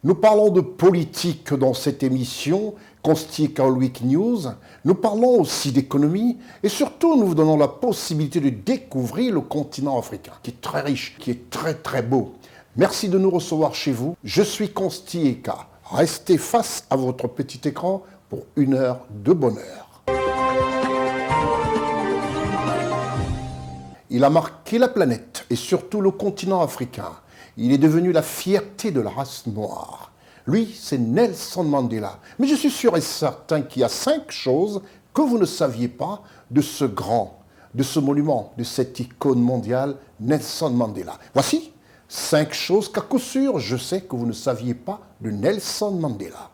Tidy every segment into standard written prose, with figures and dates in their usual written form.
Nous parlons de politique dans cette émission, Constika Week News. Nous parlons aussi d'économie et surtout nous vous donnons la possibilité de découvrir le continent africain qui est très riche, qui est très très beau. Merci de nous recevoir chez vous. Je suis Constika. Restez face à votre petit écran pour une heure de bonheur. Il a marqué la planète et surtout le continent africain. Il est devenu la fierté de la race noire. Lui, c'est Nelson Mandela. Mais je suis sûr et certain qu'il y a 5 choses que vous ne saviez pas de ce grand, de ce monument, de cette icône mondiale, Nelson Mandela. Voici 5 choses qu'à coup sûr, je sais que vous ne saviez pas de Nelson Mandela.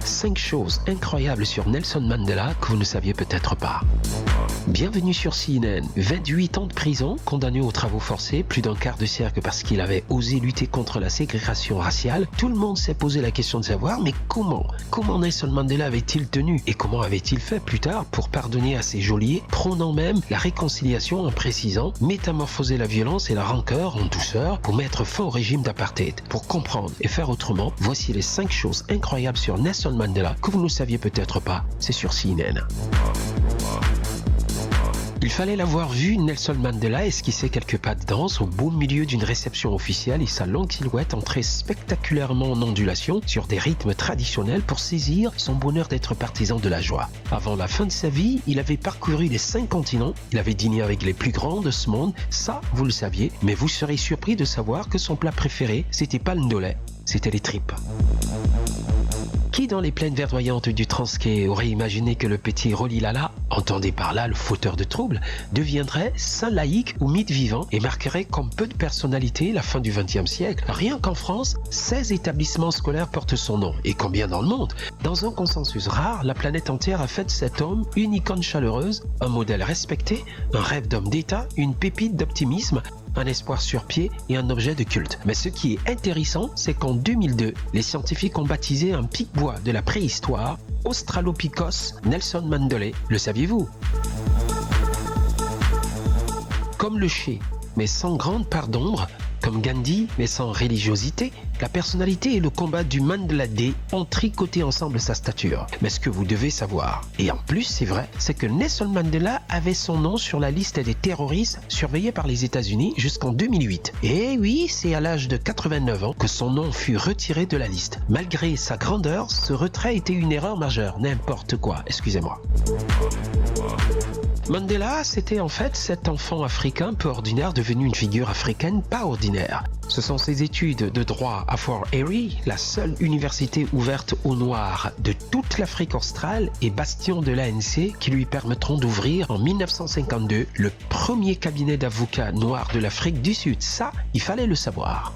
5 choses incroyables sur Nelson Mandela que vous ne saviez peut-être pas. Bienvenue sur CNN. 28 ans de prison, condamné aux travaux forcés, plus d'un quart de siècle parce qu'il avait osé lutter contre la ségrégation raciale. Tout le monde s'est posé la question de savoir, mais comment Nelson Mandela avait-il tenu et comment avait-il fait plus tard pour pardonner à ses geôliers, prônant même la réconciliation en précisant métamorphoser la violence et la rancœur en douceur pour mettre fin au régime d'apartheid. Pour comprendre et faire autrement, voici les 5 choses incroyables sur Nelson Mandela que vous ne saviez peut-être pas. C'est sur CNN. Il fallait l'avoir vu, Nelson Mandela esquisser quelques pas de danse au beau milieu d'une réception officielle et sa longue silhouette entrait spectaculairement en ondulation sur des rythmes traditionnels pour saisir son bonheur d'être partisan de la joie. Avant la fin de sa vie, il avait parcouru les 5 continents, il avait dîné avec les plus grands de ce monde, ça vous le saviez, mais vous serez surpris de savoir que son plat préféré, c'était pas le ndolé, c'était les tripes. Qui dans les plaines verdoyantes du Transkei aurait imaginé que le petit Rolilala, entendez par là le fauteur de troubles, deviendrait saint laïque ou mythe vivant et marquerait comme peu de personnalité la fin du XXe siècle? Rien qu'en France, 16 établissements scolaires portent son nom. Et combien dans le monde? Dans un consensus rare, la planète entière a fait de cet homme une icône chaleureuse, un modèle respecté, un rêve d'homme d'État, une pépite d'optimisme, un espoir sur pied et un objet de culte. Mais ce qui est intéressant, c'est qu'en 2002, les scientifiques ont baptisé un pic-bois de la préhistoire Australopithecus Nelson Mandela. Le saviez-vous? Comme le Che, mais sans grande part d'ombre, comme Gandhi, mais sans religiosité, la personnalité et le combat du Mandela Day ont tricoté ensemble sa stature. Mais ce que vous devez savoir, et en plus c'est vrai, c'est que Nelson Mandela avait son nom sur la liste des terroristes surveillés par les États-Unis jusqu'en 2008. Et oui, c'est à l'âge de 89 ans que son nom fut retiré de la liste. Malgré sa grandeur, ce retrait était une erreur majeure. N'importe quoi, excusez-moi. Mandela, c'était en fait cet enfant africain peu ordinaire devenu une figure africaine pas ordinaire. Ce sont ses études de droit à Fort Erie, la seule université ouverte aux Noirs de toute l'Afrique australe et bastion de l'ANC qui lui permettront d'ouvrir en 1952 le premier cabinet d'avocats noirs de l'Afrique du Sud. Ça, il fallait le savoir.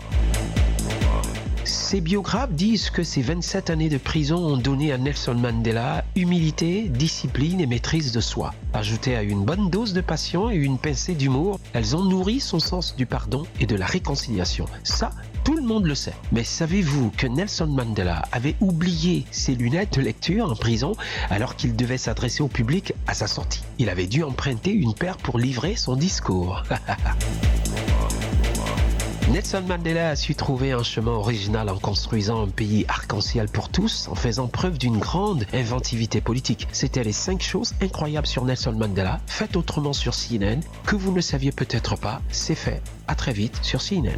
Ses biographes disent que ces 27 années de prison ont donné à Nelson Mandela humilité, discipline et maîtrise de soi. Ajoutées à une bonne dose de passion et une pincée d'humour, elles ont nourri son sens du pardon et de la réconciliation. Ça, tout le monde le sait. Mais savez-vous que Nelson Mandela avait oublié ses lunettes de lecture en prison alors qu'il devait s'adresser au public à sa sortie? Il avait dû emprunter une paire pour livrer son discours. Nelson Mandela a su trouver un chemin original en construisant un pays arc-en-ciel pour tous, en faisant preuve d'une grande inventivité politique. C'était les 5 choses incroyables sur Nelson Mandela, faites autrement sur CNN, que vous ne saviez peut-être pas. C'est fait. À très vite sur CNN.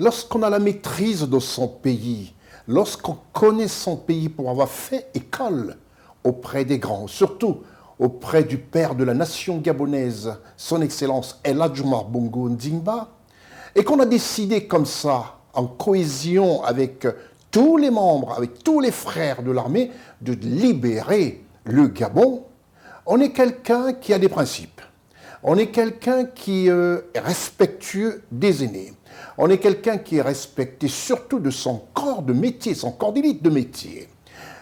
Lorsqu'on a la maîtrise de son pays, lorsqu'on connaît son pays pour avoir fait école auprès des grands, surtout auprès du père de la nation gabonaise, son Excellence El Hadj Omar Bongo Ondimba, et qu'on a décidé comme ça, en cohésion avec tous les membres, avec tous les frères de l'armée, de libérer le Gabon, on est quelqu'un qui a des principes. On est quelqu'un qui est respectueux des aînés. On est quelqu'un qui est respecté surtout de son corps de métier, son corps d'élite de métier.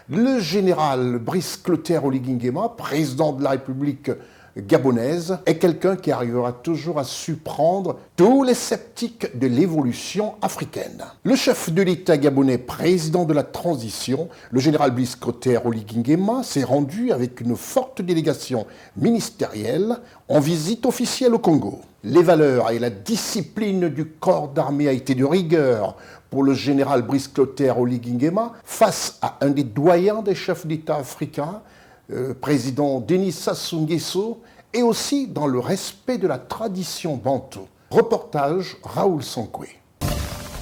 Le général Brice Clotaire Oligui Nguema, président de la République gabonaise est quelqu'un qui arrivera toujours à surprendre tous les sceptiques de l'évolution africaine. Le chef de l'État gabonais, président de la transition, le général Brice Clotaire Oligui Nguema, s'est rendu avec une forte délégation ministérielle en visite officielle au Congo. Les valeurs et la discipline du corps d'armée a été de rigueur pour le général Brice Clotaire Oligui Nguema face à un des doyens des chefs d'État africains, président Denis Sassou Nguesso, et aussi dans le respect de la tradition bantou. Reportage Raoul Sankoué.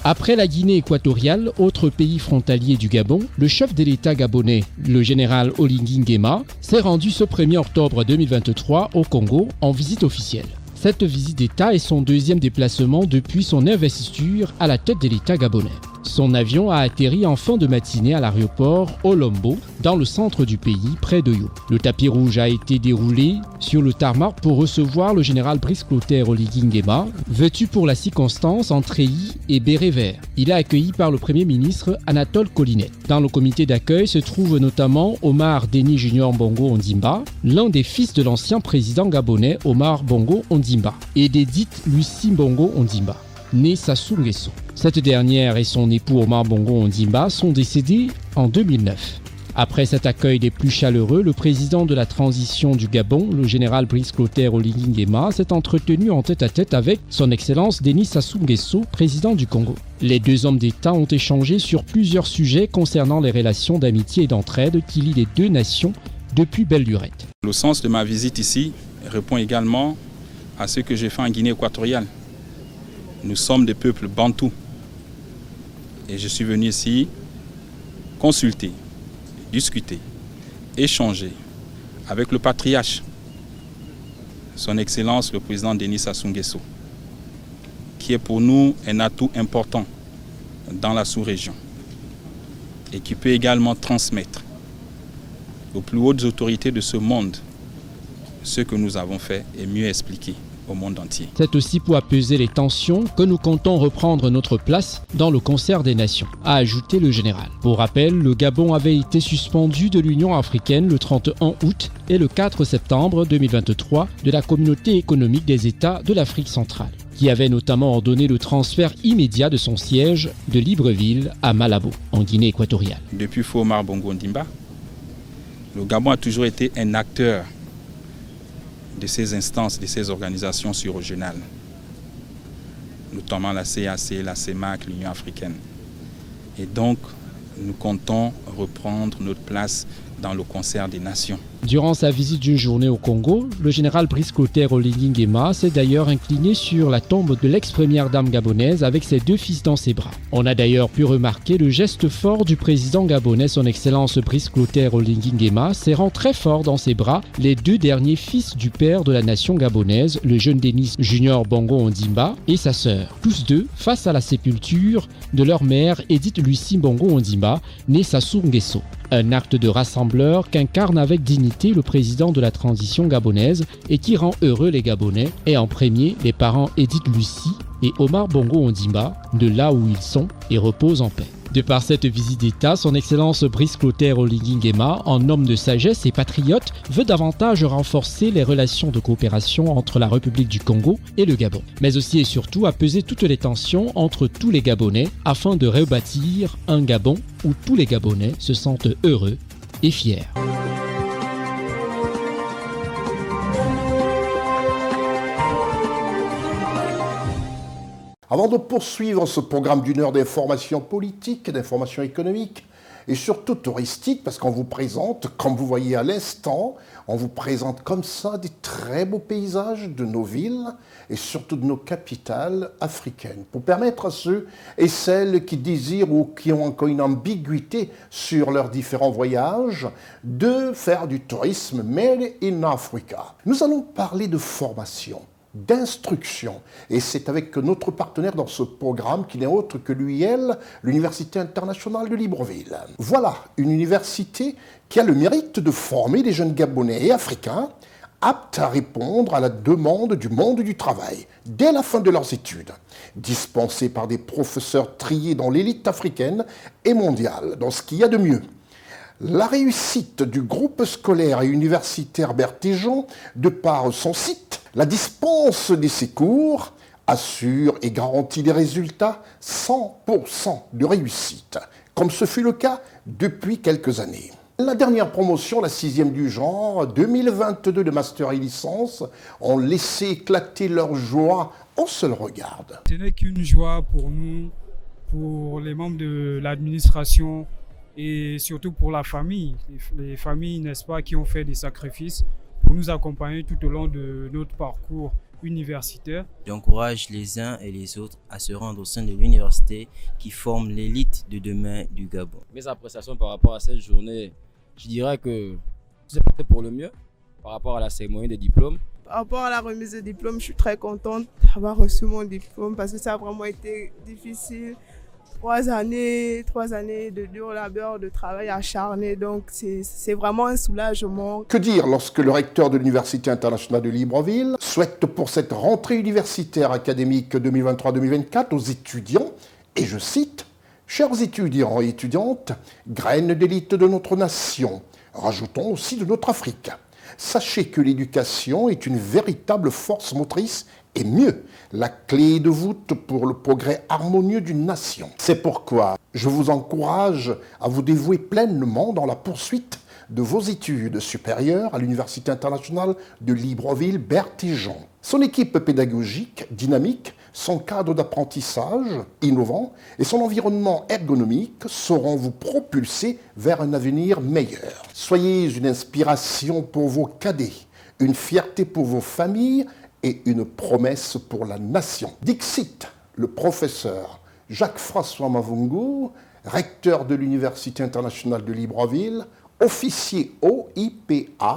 Après la Guinée équatoriale, autre pays frontalier du Gabon, le chef de l'État gabonais, le général Oligui Nguema, s'est rendu ce 1er octobre 2023 au Congo en visite officielle. Cette visite d'État est son deuxième déplacement depuis son investiture à la tête de l'État gabonais. Son avion a atterri en fin de matinée à l'aéroport Olombo, dans le centre du pays, près de Yo. Le tapis rouge a été déroulé sur le tarmac pour recevoir le général Brice Clotaire Oligui Nguema, vêtu pour la circonstance en treillis et béret vert. Il est accueilli par le Premier ministre Anatole Collinet. Dans le comité d'accueil se trouve notamment Omar Denis Junior Bongo Ondimba, l'un des fils de l'ancien président gabonais Omar Bongo Ondimba, et d'Edith Lucie Bongo Ondimba, née Sassou Nguesso. Cette dernière et son époux Omar Bongo Ondimba sont décédés en 2009. Après cet accueil des plus chaleureux, le président de la transition du Gabon, le général Brice Clotaire Oligui Nguema, s'est entretenu en tête-à-tête avec son Excellence Denis Sassou Nguesso, président du Congo. Les deux hommes d'État ont échangé sur plusieurs sujets concernant les relations d'amitié et d'entraide qui lient les deux nations depuis belle lurette. Le sens de ma visite ici répond également à ce que j'ai fait en Guinée équatoriale. Nous sommes des peuples bantous. Et je suis venu ici consulter, discuter, échanger avec le patriarche, son Excellence le président Denis Sassou Nguesso, qui est pour nous un atout important dans la sous-région et qui peut également transmettre aux plus hautes autorités de ce monde ce que nous avons fait et mieux expliquer au monde entier. C'est aussi pour apaiser les tensions que nous comptons reprendre notre place dans le concert des nations, a ajouté le général. Pour rappel, le Gabon avait été suspendu de l'Union africaine le 31 août et le 4 septembre 2023 de la Communauté économique des États de l'Afrique centrale, qui avait notamment ordonné le transfert immédiat de son siège de Libreville à Malabo, en Guinée équatoriale. Depuis Omar Bongo Ondimba, le Gabon a toujours été un acteur de ces instances, de ces organisations sur-régionales, notamment la CAC, la CEMAC, l'Union africaine. Et donc, nous comptons reprendre notre place dans le concert des nations. Durant sa visite d'une journée au Congo, le général Brice Clotaire Oligui Nguema s'est d'ailleurs incliné sur la tombe de l'ex-première dame gabonaise avec ses deux fils dans ses bras. On a d'ailleurs pu remarquer le geste fort du président gabonais, son Excellence Brice Clotaire Oligui Nguema, serrant très fort dans ses bras les deux derniers fils du père de la nation gabonaise, le jeune Denis Junior Bongo Ondimba et sa sœur, tous deux face à la sépulture de leur mère Edith Lucie Bongo Ondimba, née Sassou Nguesso. Un acte de rassembleur qu'incarne avec dignité le président de la transition gabonaise et qui rend heureux les Gabonais, et en premier les parents Edith Lucie et Omar Bongo Ondimba, de là où ils sont et reposent en paix. De par cette visite d'État, son Excellence Brice Clotaire Oligui Nguema, en homme de sagesse et patriote, veut davantage renforcer les relations de coopération entre la République du Congo et le Gabon, mais aussi et surtout apaiser toutes les tensions entre tous les Gabonais afin de rebâtir un Gabon où tous les Gabonais se sentent heureux et fiers. Avant de poursuivre ce programme d'une heure d'information politique, d'information économique et surtout touristique, parce qu'on vous présente, comme vous voyez à l'instant, on vous présente comme ça des très beaux paysages de nos villes et surtout de nos capitales africaines, pour permettre à ceux et celles qui désirent ou qui ont encore une ambiguïté sur leurs différents voyages de faire du tourisme Made in Africa. Nous allons parler de formation, d'instruction. Et c'est avec notre partenaire dans ce programme qui n'est autre que l'UIL, l'Université internationale de Libreville. Voilà, une université qui a le mérite de former des jeunes Gabonais et Africains aptes à répondre à la demande du monde du travail dès la fin de leurs études, dispensés par des professeurs triés dans l'élite africaine et mondiale, dans ce qu'il y a de mieux. La réussite du groupe scolaire et universitaire Bertéjean, de par son site, la dispense de ses cours, assure et garantit des résultats 100% de réussite, comme ce fut le cas depuis quelques années. La dernière promotion, la 6e du genre, 2022 de master et licence, ont laissé éclater leur joie au seul regard. Ce n'est qu'une joie pour nous, pour les membres de l'administration et surtout pour la famille. Les familles, n'est-ce pas, qui ont fait des sacrifices pour nous accompagner tout au long de notre parcours universitaire. J'encourage les uns et les autres à se rendre au sein de l'université qui forme l'élite de demain du Gabon. Mes appréciations par rapport à cette journée, je dirais que tout s'est passé pour le mieux par rapport à la cérémonie des diplômes. Par rapport à la remise des diplômes, je suis très contente d'avoir reçu mon diplôme parce que ça a vraiment été difficile. 3 années de dur labeur, de travail acharné, donc c'est vraiment un soulagement. Que dire lorsque le recteur de l'Université internationale de Libreville souhaite pour cette rentrée universitaire académique 2023-2024 aux étudiants, et je cite, « Chers étudiants et étudiantes, graines d'élite de notre nation, rajoutons aussi de notre Afrique. Sachez que l'éducation est une véritable force motrice et mieux, la clé de voûte pour le progrès harmonieux d'une nation. C'est pourquoi je vous encourage à vous dévouer pleinement dans la poursuite de vos études supérieures à l'Université internationale de Libreville-Bertéjean. Son équipe pédagogique dynamique, son cadre d'apprentissage innovant et son environnement ergonomique sauront vous propulser vers un avenir meilleur. Soyez une inspiration pour vos cadets, une fierté pour vos familles et une promesse pour la nation. Dixit, le professeur Jacques-François Mavungu, recteur de l'Université internationale de Libreville, officier OIPA/CAMES.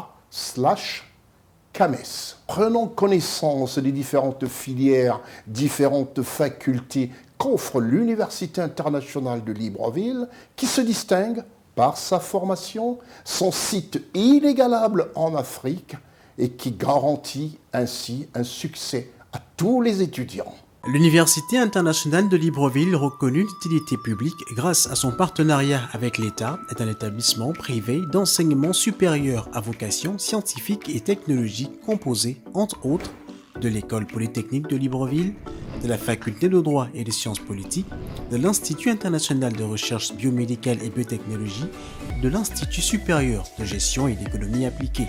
Prenons connaissance des différentes filières, différentes facultés qu'offre l'Université internationale de Libreville, qui se distingue par sa formation, son site inégalable en Afrique et qui garantit ainsi un succès à tous les étudiants. L'Université internationale de Libreville, reconnue d'utilité publique grâce à son partenariat avec l'État, est un établissement privé d'enseignement supérieur à vocation scientifique et technologique composé, entre autres, de l'École polytechnique de Libreville, de la Faculté de droit et des sciences politiques, de l'Institut international de recherche biomédicale et biotechnologie, de l'Institut supérieur de gestion et d'économie appliquée.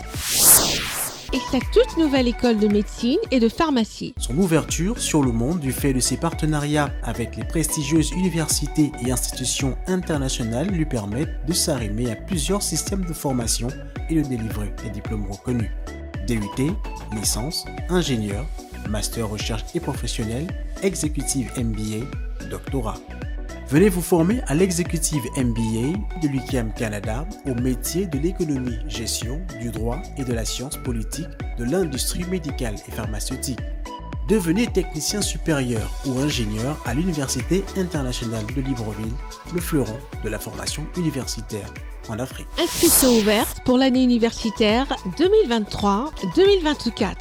Et sa toute nouvelle école de médecine et de pharmacie. Son ouverture sur le monde du fait de ses partenariats avec les prestigieuses universités et institutions internationales lui permettent de s'arrimer à plusieurs systèmes de formation et de délivrer des diplômes reconnus. DUT, licence, ingénieur, master recherche et professionnel, exécutive MBA, doctorat. Venez vous former à l'exécutive MBA de l'UQAM Canada au métier de l'économie, gestion, du droit et de la science politique de l'industrie médicale et pharmaceutique. Devenez technicien supérieur ou ingénieur à l'Université internationale de Libreville, le fleuron de la formation universitaire en Afrique. Inscription ouverte pour l'année universitaire 2023-2024.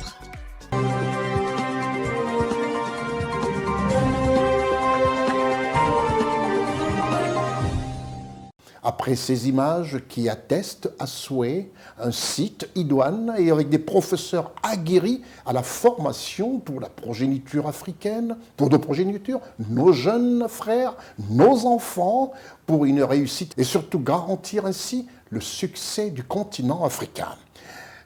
Après ces images qui attestent à souhait un site idoine et avec des professeurs aguerris à la formation pour la progéniture africaine, pour nos progénitures, nos jeunes frères, nos enfants, pour une réussite et surtout garantir ainsi le succès du continent africain.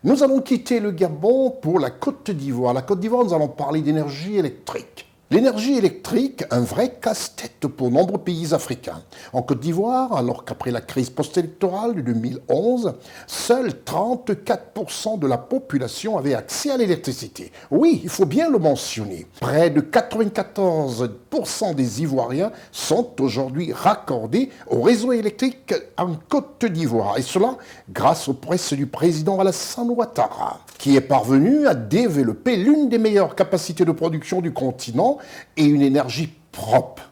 Nous allons quitter le Gabon pour la Côte d'Ivoire. La Côte d'Ivoire, nous allons parler d'énergie électrique. L'énergie électrique, un vrai casse-tête pour nombreux pays africains. En Côte d'Ivoire, alors qu'après la crise post-électorale de 2011, seuls 34% de la population avait accès à l'électricité. Oui, il faut bien le mentionner. Près de 94% des Ivoiriens sont aujourd'hui raccordés au réseau électrique en Côte d'Ivoire. Et cela grâce aux prouesses du président Alassane Ouattara, qui est parvenu à développer l'une des meilleures capacités de production du continent et une énergie propre.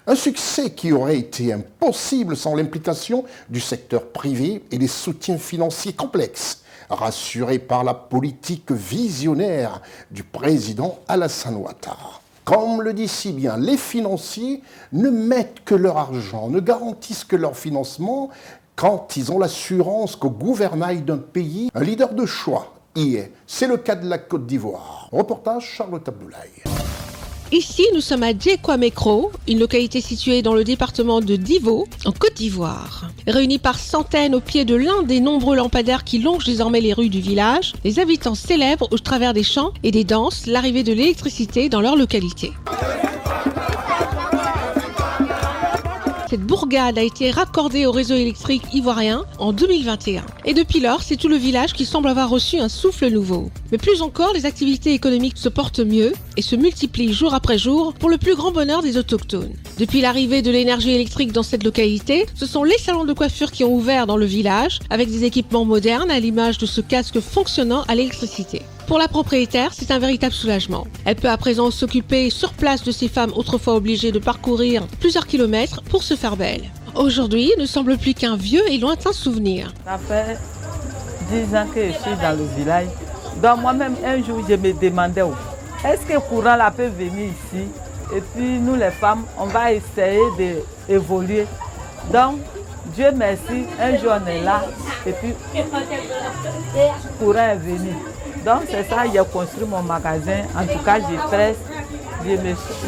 Un succès qui aurait été impossible sans l'implication du secteur privé et des soutiens financiers complexes, rassurés par la politique visionnaire du président Alassane Ouattara. Comme le dit si bien, les financiers ne mettent que leur argent, ne garantissent que leur financement quand ils ont l'assurance qu'au gouvernail d'un pays, un leader de choix y est. C'est le cas de la Côte d'Ivoire. Reportage Charlotte Abdoulaye. Ici, nous sommes à Djekwamekro, une localité située dans le département de Divo, en Côte d'Ivoire. Réunis par centaines au pied de l'un des nombreux lampadaires qui longent désormais les rues du village, les habitants célèbrent au travers des chants et des danses l'arrivée de l'électricité dans leur localité. Cette bourgade a été raccordée au réseau électrique ivoirien en 2021. Et depuis lors, c'est tout le village qui semble avoir reçu un souffle nouveau. Mais plus encore, les activités économiques se portent mieux et se multiplient jour après jour pour le plus grand bonheur des autochtones. Depuis l'arrivée de l'énergie électrique dans cette localité, ce sont les salons de coiffure qui ont ouvert dans le village avec des équipements modernes à l'image de ce casque fonctionnant à l'électricité. Pour la propriétaire, c'est un véritable soulagement. Elle peut à présent s'occuper sur place de ces femmes autrefois obligées de parcourir plusieurs kilomètres pour se faire belle. Aujourd'hui, ne semble plus qu'un vieux et lointain souvenir. Ça fait 10 ans que je suis dans le village. Donc moi-même, un jour, je me demandais, est-ce que le courant là peut venir ici? Et puis nous les femmes, on va essayer d'évoluer. Donc, Dieu merci, un jour on est là et puis le courant est venu. Donc c'est ça, j'ai construit mon magasin. En tout cas, je presse,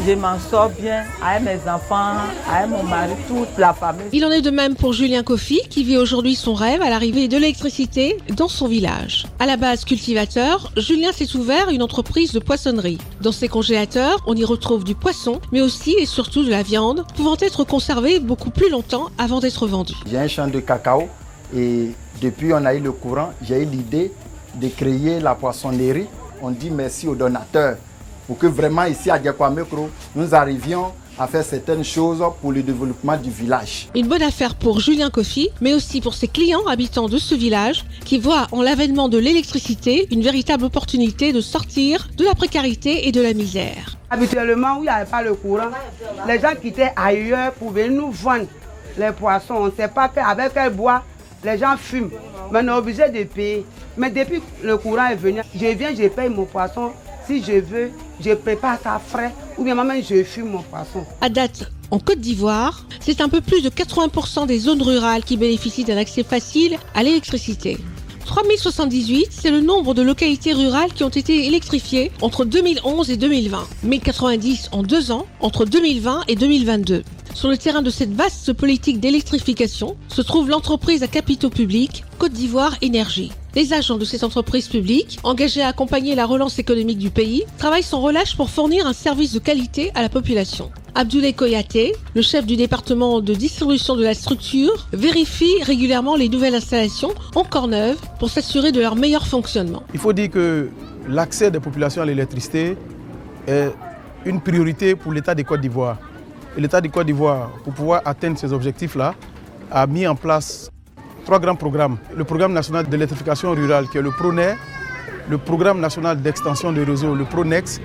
je m'en sors bien avec mes enfants, avec mon mari, toute la famille. Il en est de même pour Julien Kofi, qui vit aujourd'hui son rêve à l'arrivée de l'électricité dans son village. À la base cultivateur, Julien s'est ouvert une entreprise de poissonnerie. Dans ses congélateurs, on y retrouve du poisson, mais aussi et surtout de la viande, pouvant être conservée beaucoup plus longtemps avant d'être vendue. J'ai un champ de cacao et depuis on a eu le courant, j'ai eu l'idée de créer la poissonnerie. On dit merci aux donateurs pour que vraiment ici à Djekwamekro, nous arrivions à faire certaines choses pour le développement du village. Une bonne affaire pour Julien Kofi, mais aussi pour ses clients habitants de ce village qui voient en l'avènement de l'électricité une véritable opportunité de sortir de la précarité et de la misère. Habituellement, où il n'y avait pas le courant, les gens qui étaient ailleurs pour venir nous vendre les poissons. On ne sait pas avec quel bois les gens fument. Mais on est obligé de payer. Mais depuis que le courant est venu, je viens, je paye mon poisson. Si je veux, je prépare ça frais ou bien même je fume mon poisson. À date, en Côte d'Ivoire, c'est un peu plus de 80% des zones rurales qui bénéficient d'un accès facile à l'électricité. 3078, c'est le nombre de localités rurales qui ont été électrifiées entre 2011 et 2020. 1090 en 2 ans, entre 2020 et 2022. Sur le terrain de cette vaste politique d'électrification se trouve l'entreprise à capitaux publics Côte d'Ivoire Énergie. Les agents de cette entreprise publique, engagés à accompagner la relance économique du pays, travaillent sans relâche pour fournir un service de qualité à la population. Abdoulaye Koyaté, le chef du département de distribution de la structure, vérifie régulièrement les nouvelles installations encore neuves pour s'assurer de leur meilleur fonctionnement. Il faut dire que l'accès des populations à l'électricité est une priorité pour l'État de Côte d'Ivoire. Et l'État de Côte d'Ivoire, pour pouvoir atteindre ces objectifs-là, a mis en place 3 grands programmes. Le programme national d'électrification rurale qui est le PRONER, le programme national d'extension des réseaux, le PRONEX,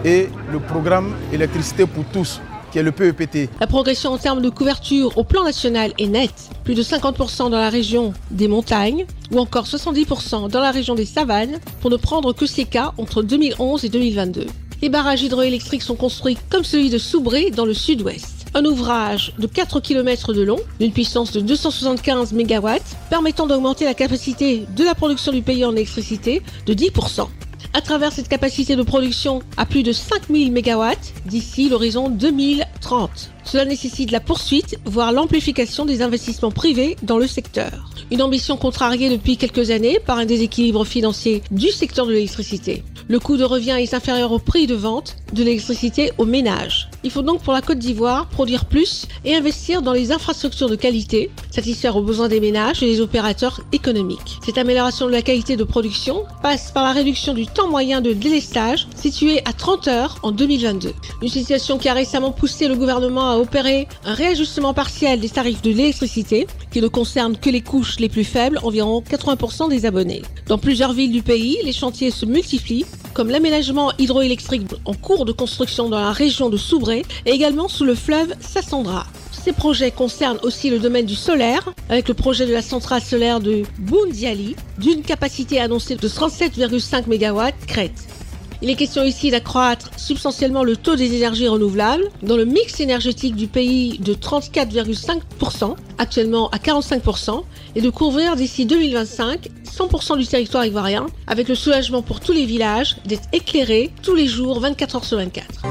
et le programme électricité pour tous, qui est le PEPT. La progression en termes de couverture au plan national est nette. Plus de 50% dans la région des montagnes ou encore 70% dans la région des savanes, pour ne prendre que ces cas entre 2011 et 2022. Les barrages hydroélectriques sont construits comme celui de Soubré dans le sud-ouest. Un ouvrage de 4 km de long, d'une puissance de 275 MW, permettant d'augmenter la capacité de la production du pays en électricité de 10%. À travers cette capacité de production à plus de 5000 MW d'ici l'horizon 2030. Cela nécessite la poursuite, voire l'amplification des investissements privés dans le secteur. Une ambition contrariée depuis quelques années par un déséquilibre financier du secteur de l'électricité. Le coût de revient est inférieur au prix de vente de l'électricité aux ménages. Il faut donc pour la Côte d'Ivoire produire plus et investir dans les infrastructures de qualité, satisfaire aux besoins des ménages et des opérateurs économiques. Cette amélioration de la qualité de production passe par la réduction du temps moyen de délestage, situé à 30 heures en 2022. Une situation qui a récemment poussé le gouvernement à opérer un réajustement partiel des tarifs de l'électricité, qui ne concerne que les couches les plus faibles, environ 80% des abonnés. Dans plusieurs villes du pays, les chantiers se multiplient, comme l'aménagement hydroélectrique en cours de construction dans la région de Soubré et également sous le fleuve Sassandra. Ces projets concernent aussi le domaine du solaire, avec le projet de la centrale solaire de Boundiali, d'une capacité annoncée de 37,5 MW crête. Il est question ici d'accroître substantiellement le taux des énergies renouvelables dans le mix énergétique du pays de 34,5%, actuellement à 45%, et de couvrir d'ici 2025 100% du territoire ivoirien, avec le soulagement pour tous les villages d'être éclairés tous les jours 24 heures sur 24.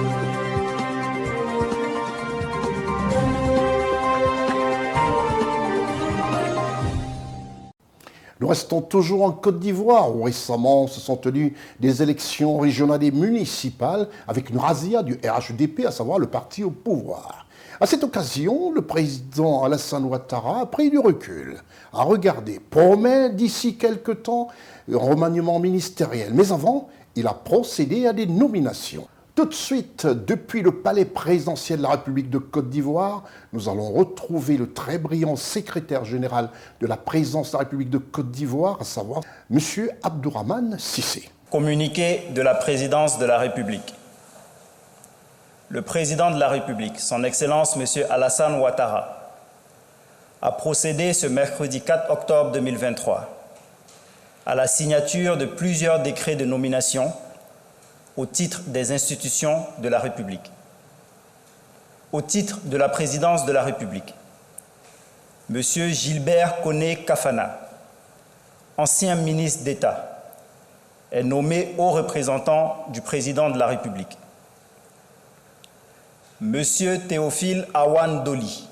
Nous restons toujours en Côte d'Ivoire, où récemment se sont tenues des élections régionales et municipales avec une razzia du RHDP, à savoir le parti au pouvoir. À cette occasion, le président Alassane Ouattara a pris du recul, a regardé, promet d'ici quelque temps un remaniement ministériel. Mais avant, il a procédé à des nominations. Tout de suite, depuis le palais présidentiel de la République de Côte d'Ivoire, nous allons retrouver le très brillant secrétaire général de la présidence de la République de Côte d'Ivoire, à savoir M. Abdourahmane Cissé. Communiqué de la présidence de la République. Le président de la République, son Excellence M. Alassane Ouattara, a procédé ce mercredi 4 octobre 2023 à la signature de plusieurs décrets de nomination au titre des institutions de la République. Au titre de la présidence de la République, M. Gilbert Koné Kafana, ancien ministre d'État, est nommé haut représentant du président de la République. M. Théophile Awan Doli,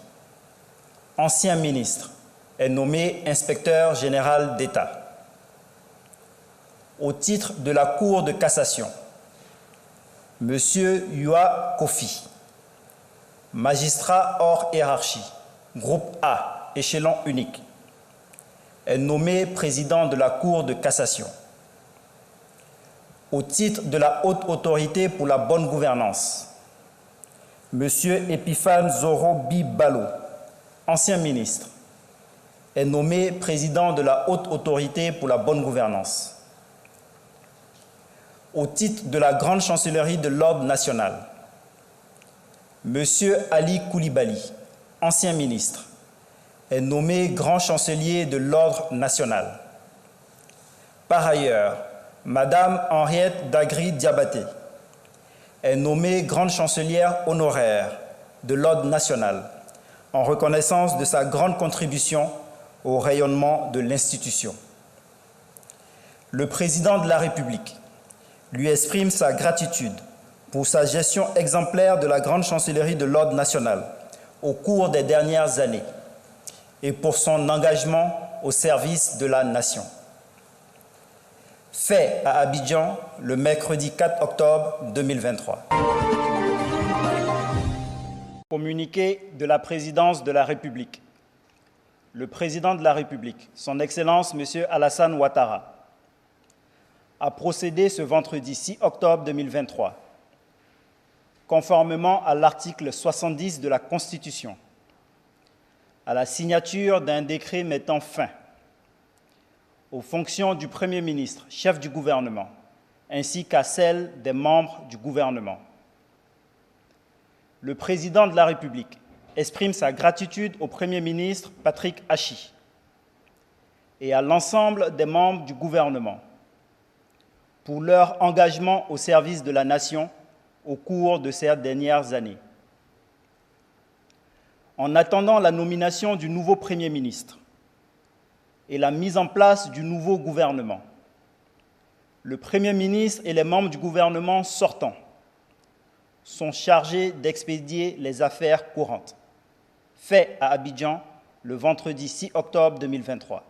ancien ministre, est nommé inspecteur général d'État. Au titre de la Cour de cassation, M. Yua Kofi, magistrat hors hiérarchie, groupe A, échelon unique, est nommé président de la Cour de cassation. Au titre de la Haute Autorité pour la bonne gouvernance, M. Epiphane Zoro Bibalo, ancien ministre, est nommé président de la Haute Autorité pour la bonne gouvernance. Au titre de la Grande Chancellerie de l'Ordre national, M. Ali Koulibaly, ancien ministre, est nommé Grand Chancelier de l'Ordre national. Par ailleurs, Mme Henriette Dagri Diabaté est nommée Grande Chancelière honoraire de l'Ordre national en reconnaissance de sa grande contribution au rayonnement de l'institution. Le président de la République lui exprime sa gratitude pour sa gestion exemplaire de la Grande Chancellerie de l'Ordre national au cours des dernières années et pour son engagement au service de la nation. Fait à Abidjan le mercredi 4 octobre 2023. Communiqué de la présidence de la République. Le président de la République, son Excellence M. Alassane Ouattara, a procédé ce vendredi 6 octobre 2023, conformément à l'article 70 de la Constitution, à la signature d'un décret mettant fin aux fonctions du Premier ministre, chef du gouvernement, ainsi qu'à celles des membres du gouvernement. Le président de la République exprime sa gratitude au Premier ministre Patrick Achi et à l'ensemble des membres du gouvernement pour leur engagement au service de la nation au cours de ces dernières années. En attendant la nomination du nouveau Premier ministre et la mise en place du nouveau gouvernement, le Premier ministre et les membres du gouvernement sortant sont chargés d'expédier les affaires courantes. Fait à Abidjan le vendredi 6 octobre 2023.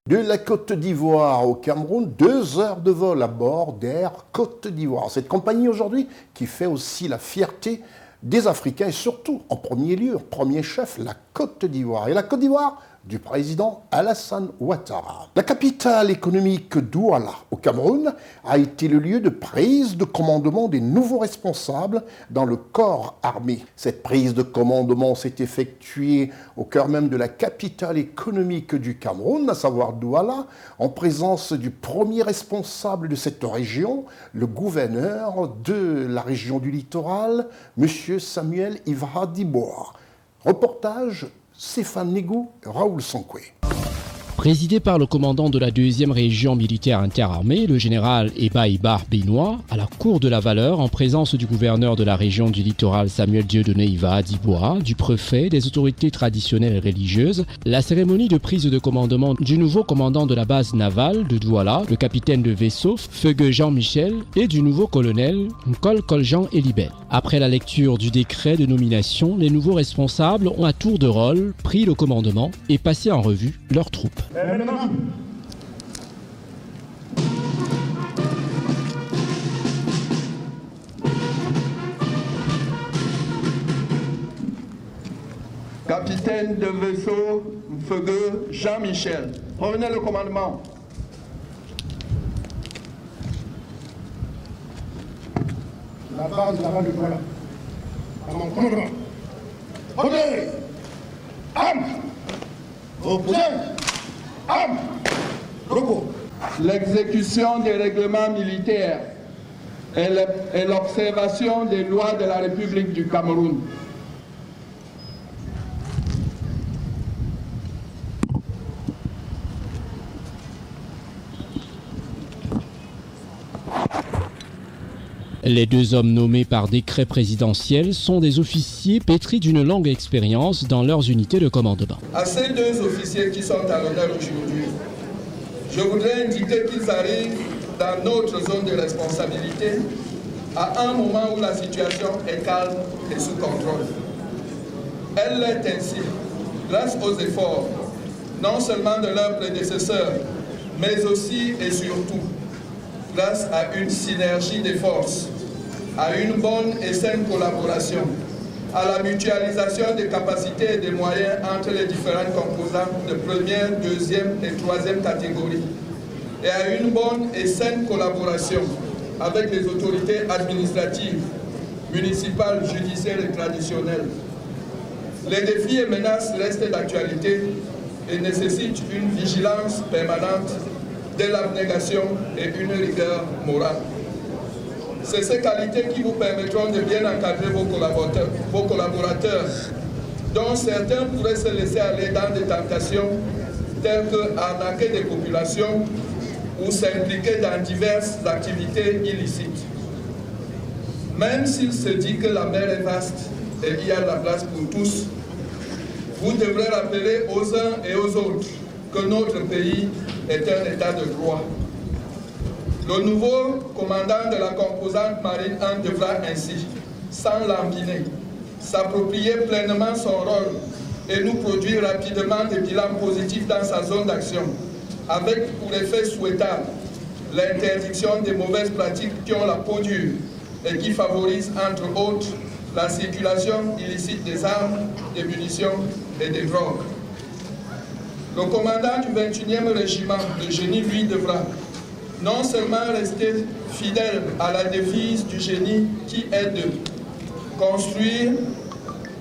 De la Côte d'Ivoire au Cameroun, 2 heures de vol à bord d'Air Côte d'Ivoire. Cette compagnie aujourd'hui qui fait aussi la fierté des Africains et surtout, en premier lieu, premier chef, la Côte d'Ivoire. Et la Côte d'Ivoire du président Alassane Ouattara. La capitale économique Douala, au Cameroun, a été le lieu de prise de commandement des nouveaux responsables dans le corps armé. Cette prise de commandement s'est effectuée au cœur même de la capitale économique du Cameroun, à savoir Douala, en présence du premier responsable de cette région, le gouverneur de la région du littoral, M. Samuel Ivra Diboa. Reportage Stéphane Négou, Raoul Sankoué. Présidé par le commandant de la 2e région militaire interarmée, le général Eba Ibar Benoît, à la cour de la Valeur, en présence du gouverneur de la région du littoral Samuel Dieudonné Iva Dibois, du préfet, des autorités traditionnelles et religieuses, la cérémonie de prise de commandement du nouveau commandant de la base navale de Douala, le capitaine de vaisseau Feugue Jean-Michel, et du nouveau colonel Nkol Koljean Elibel. Après la lecture du décret de nomination, les nouveaux responsables ont à tour de rôle pris le commandement et passé en revue leurs troupes. Capitaine de vaisseau Feugue Jean-Michel, prenez le commandement. La base de Douala. À mon commandement. Prenez armes. Opposez. Armes. Repos. L'exécution des règlements militaires et l'observation des lois de la République du Cameroun. Les deux hommes nommés par décret présidentiel sont des officiers pétris d'une longue expérience dans leurs unités de commandement. À ces deux officiers qui sont à l'honneur aujourd'hui, je voudrais indiquer qu'ils arrivent dans notre zone de responsabilité à un moment où la situation est calme et sous contrôle. Elle l'est ainsi grâce aux efforts non seulement de leurs prédécesseurs, mais aussi et surtout grâce à une synergie des forces, à une bonne et saine collaboration, à la mutualisation des capacités et des moyens entre les différentes composantes de première, deuxième et troisième catégorie, et à une bonne et saine collaboration avec les autorités administratives, municipales, judiciaires et traditionnelles. Les défis et menaces restent d'actualité et nécessitent une vigilance permanente, de l'abnégation et une rigueur morale. C'est ces qualités qui vous permettront de bien encadrer vos collaborateurs, dont certains pourraient se laisser aller dans des tentations telles que arnaquer des populations ou s'impliquer dans diverses activités illicites. Même s'il se dit que la mer est vaste et il y a de la place pour tous, vous devrez rappeler aux uns et aux autres que notre pays est un état de droit. Le nouveau commandant de la composante marine 1 devra ainsi, sans lambiner, s'approprier pleinement son rôle et nous produire rapidement des bilans positifs dans sa zone d'action, avec pour effet souhaitable l'interdiction des mauvaises pratiques qui ont la peau dure et qui favorisent, entre autres, la circulation illicite des armes, des munitions et des drogues. Le commandant du 21e régiment de génie, lui, devra non seulement rester fidèle à la devise du génie qui est de construire,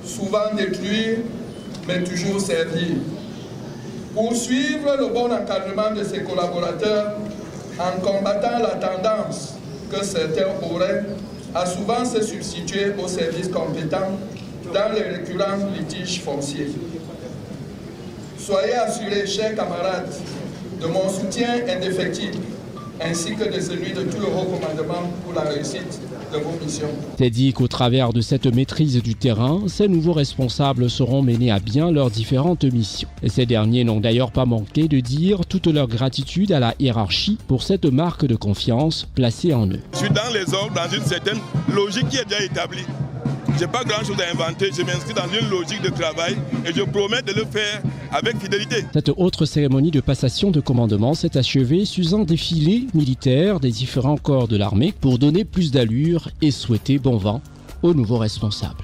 souvent détruire, mais toujours servir. Poursuivre le bon encadrement de ses collaborateurs en combattant la tendance que certains auraient à souvent se substituer aux services compétents dans les récurrents litiges fonciers. Soyez assurés, chers camarades, de mon soutien indéfectible, ainsi que de celui de tout le haut commandement pour la réussite de vos missions. C'est dit qu'au travers de cette maîtrise du terrain, ces nouveaux responsables seront menés à bien leurs différentes missions. Et ces derniers n'ont d'ailleurs pas manqué de dire toute leur gratitude à la hiérarchie pour cette marque de confiance placée en eux. Je suis dans les ordres, dans une certaine logique qui est déjà établie. Je n'ai pas grand-chose à inventer, je m'inscris dans une logique de travail et je promets de le faire avec fidélité. Cette autre cérémonie de passation de commandement s'est achevée sous un défilé militaire des différents corps de l'armée pour donner plus d'allure et souhaiter bon vent aux nouveaux responsables.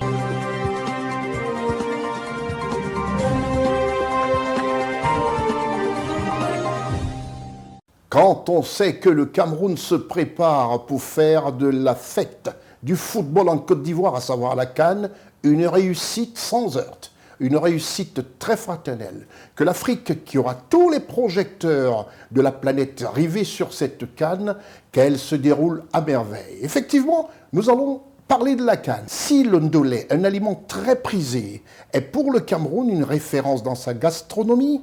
Quand on sait que le Cameroun se prépare pour faire de la fête du football en Côte d'Ivoire, à savoir la CAN, une réussite sans heurts, une réussite très fraternelle, que l'Afrique, qui aura tous les projecteurs de la planète rivés sur cette CAN, qu'elle se déroule à merveille. Effectivement, nous allons Parler de la canne. Si le ndolé, un aliment très prisé, est pour le Cameroun une référence dans sa gastronomie,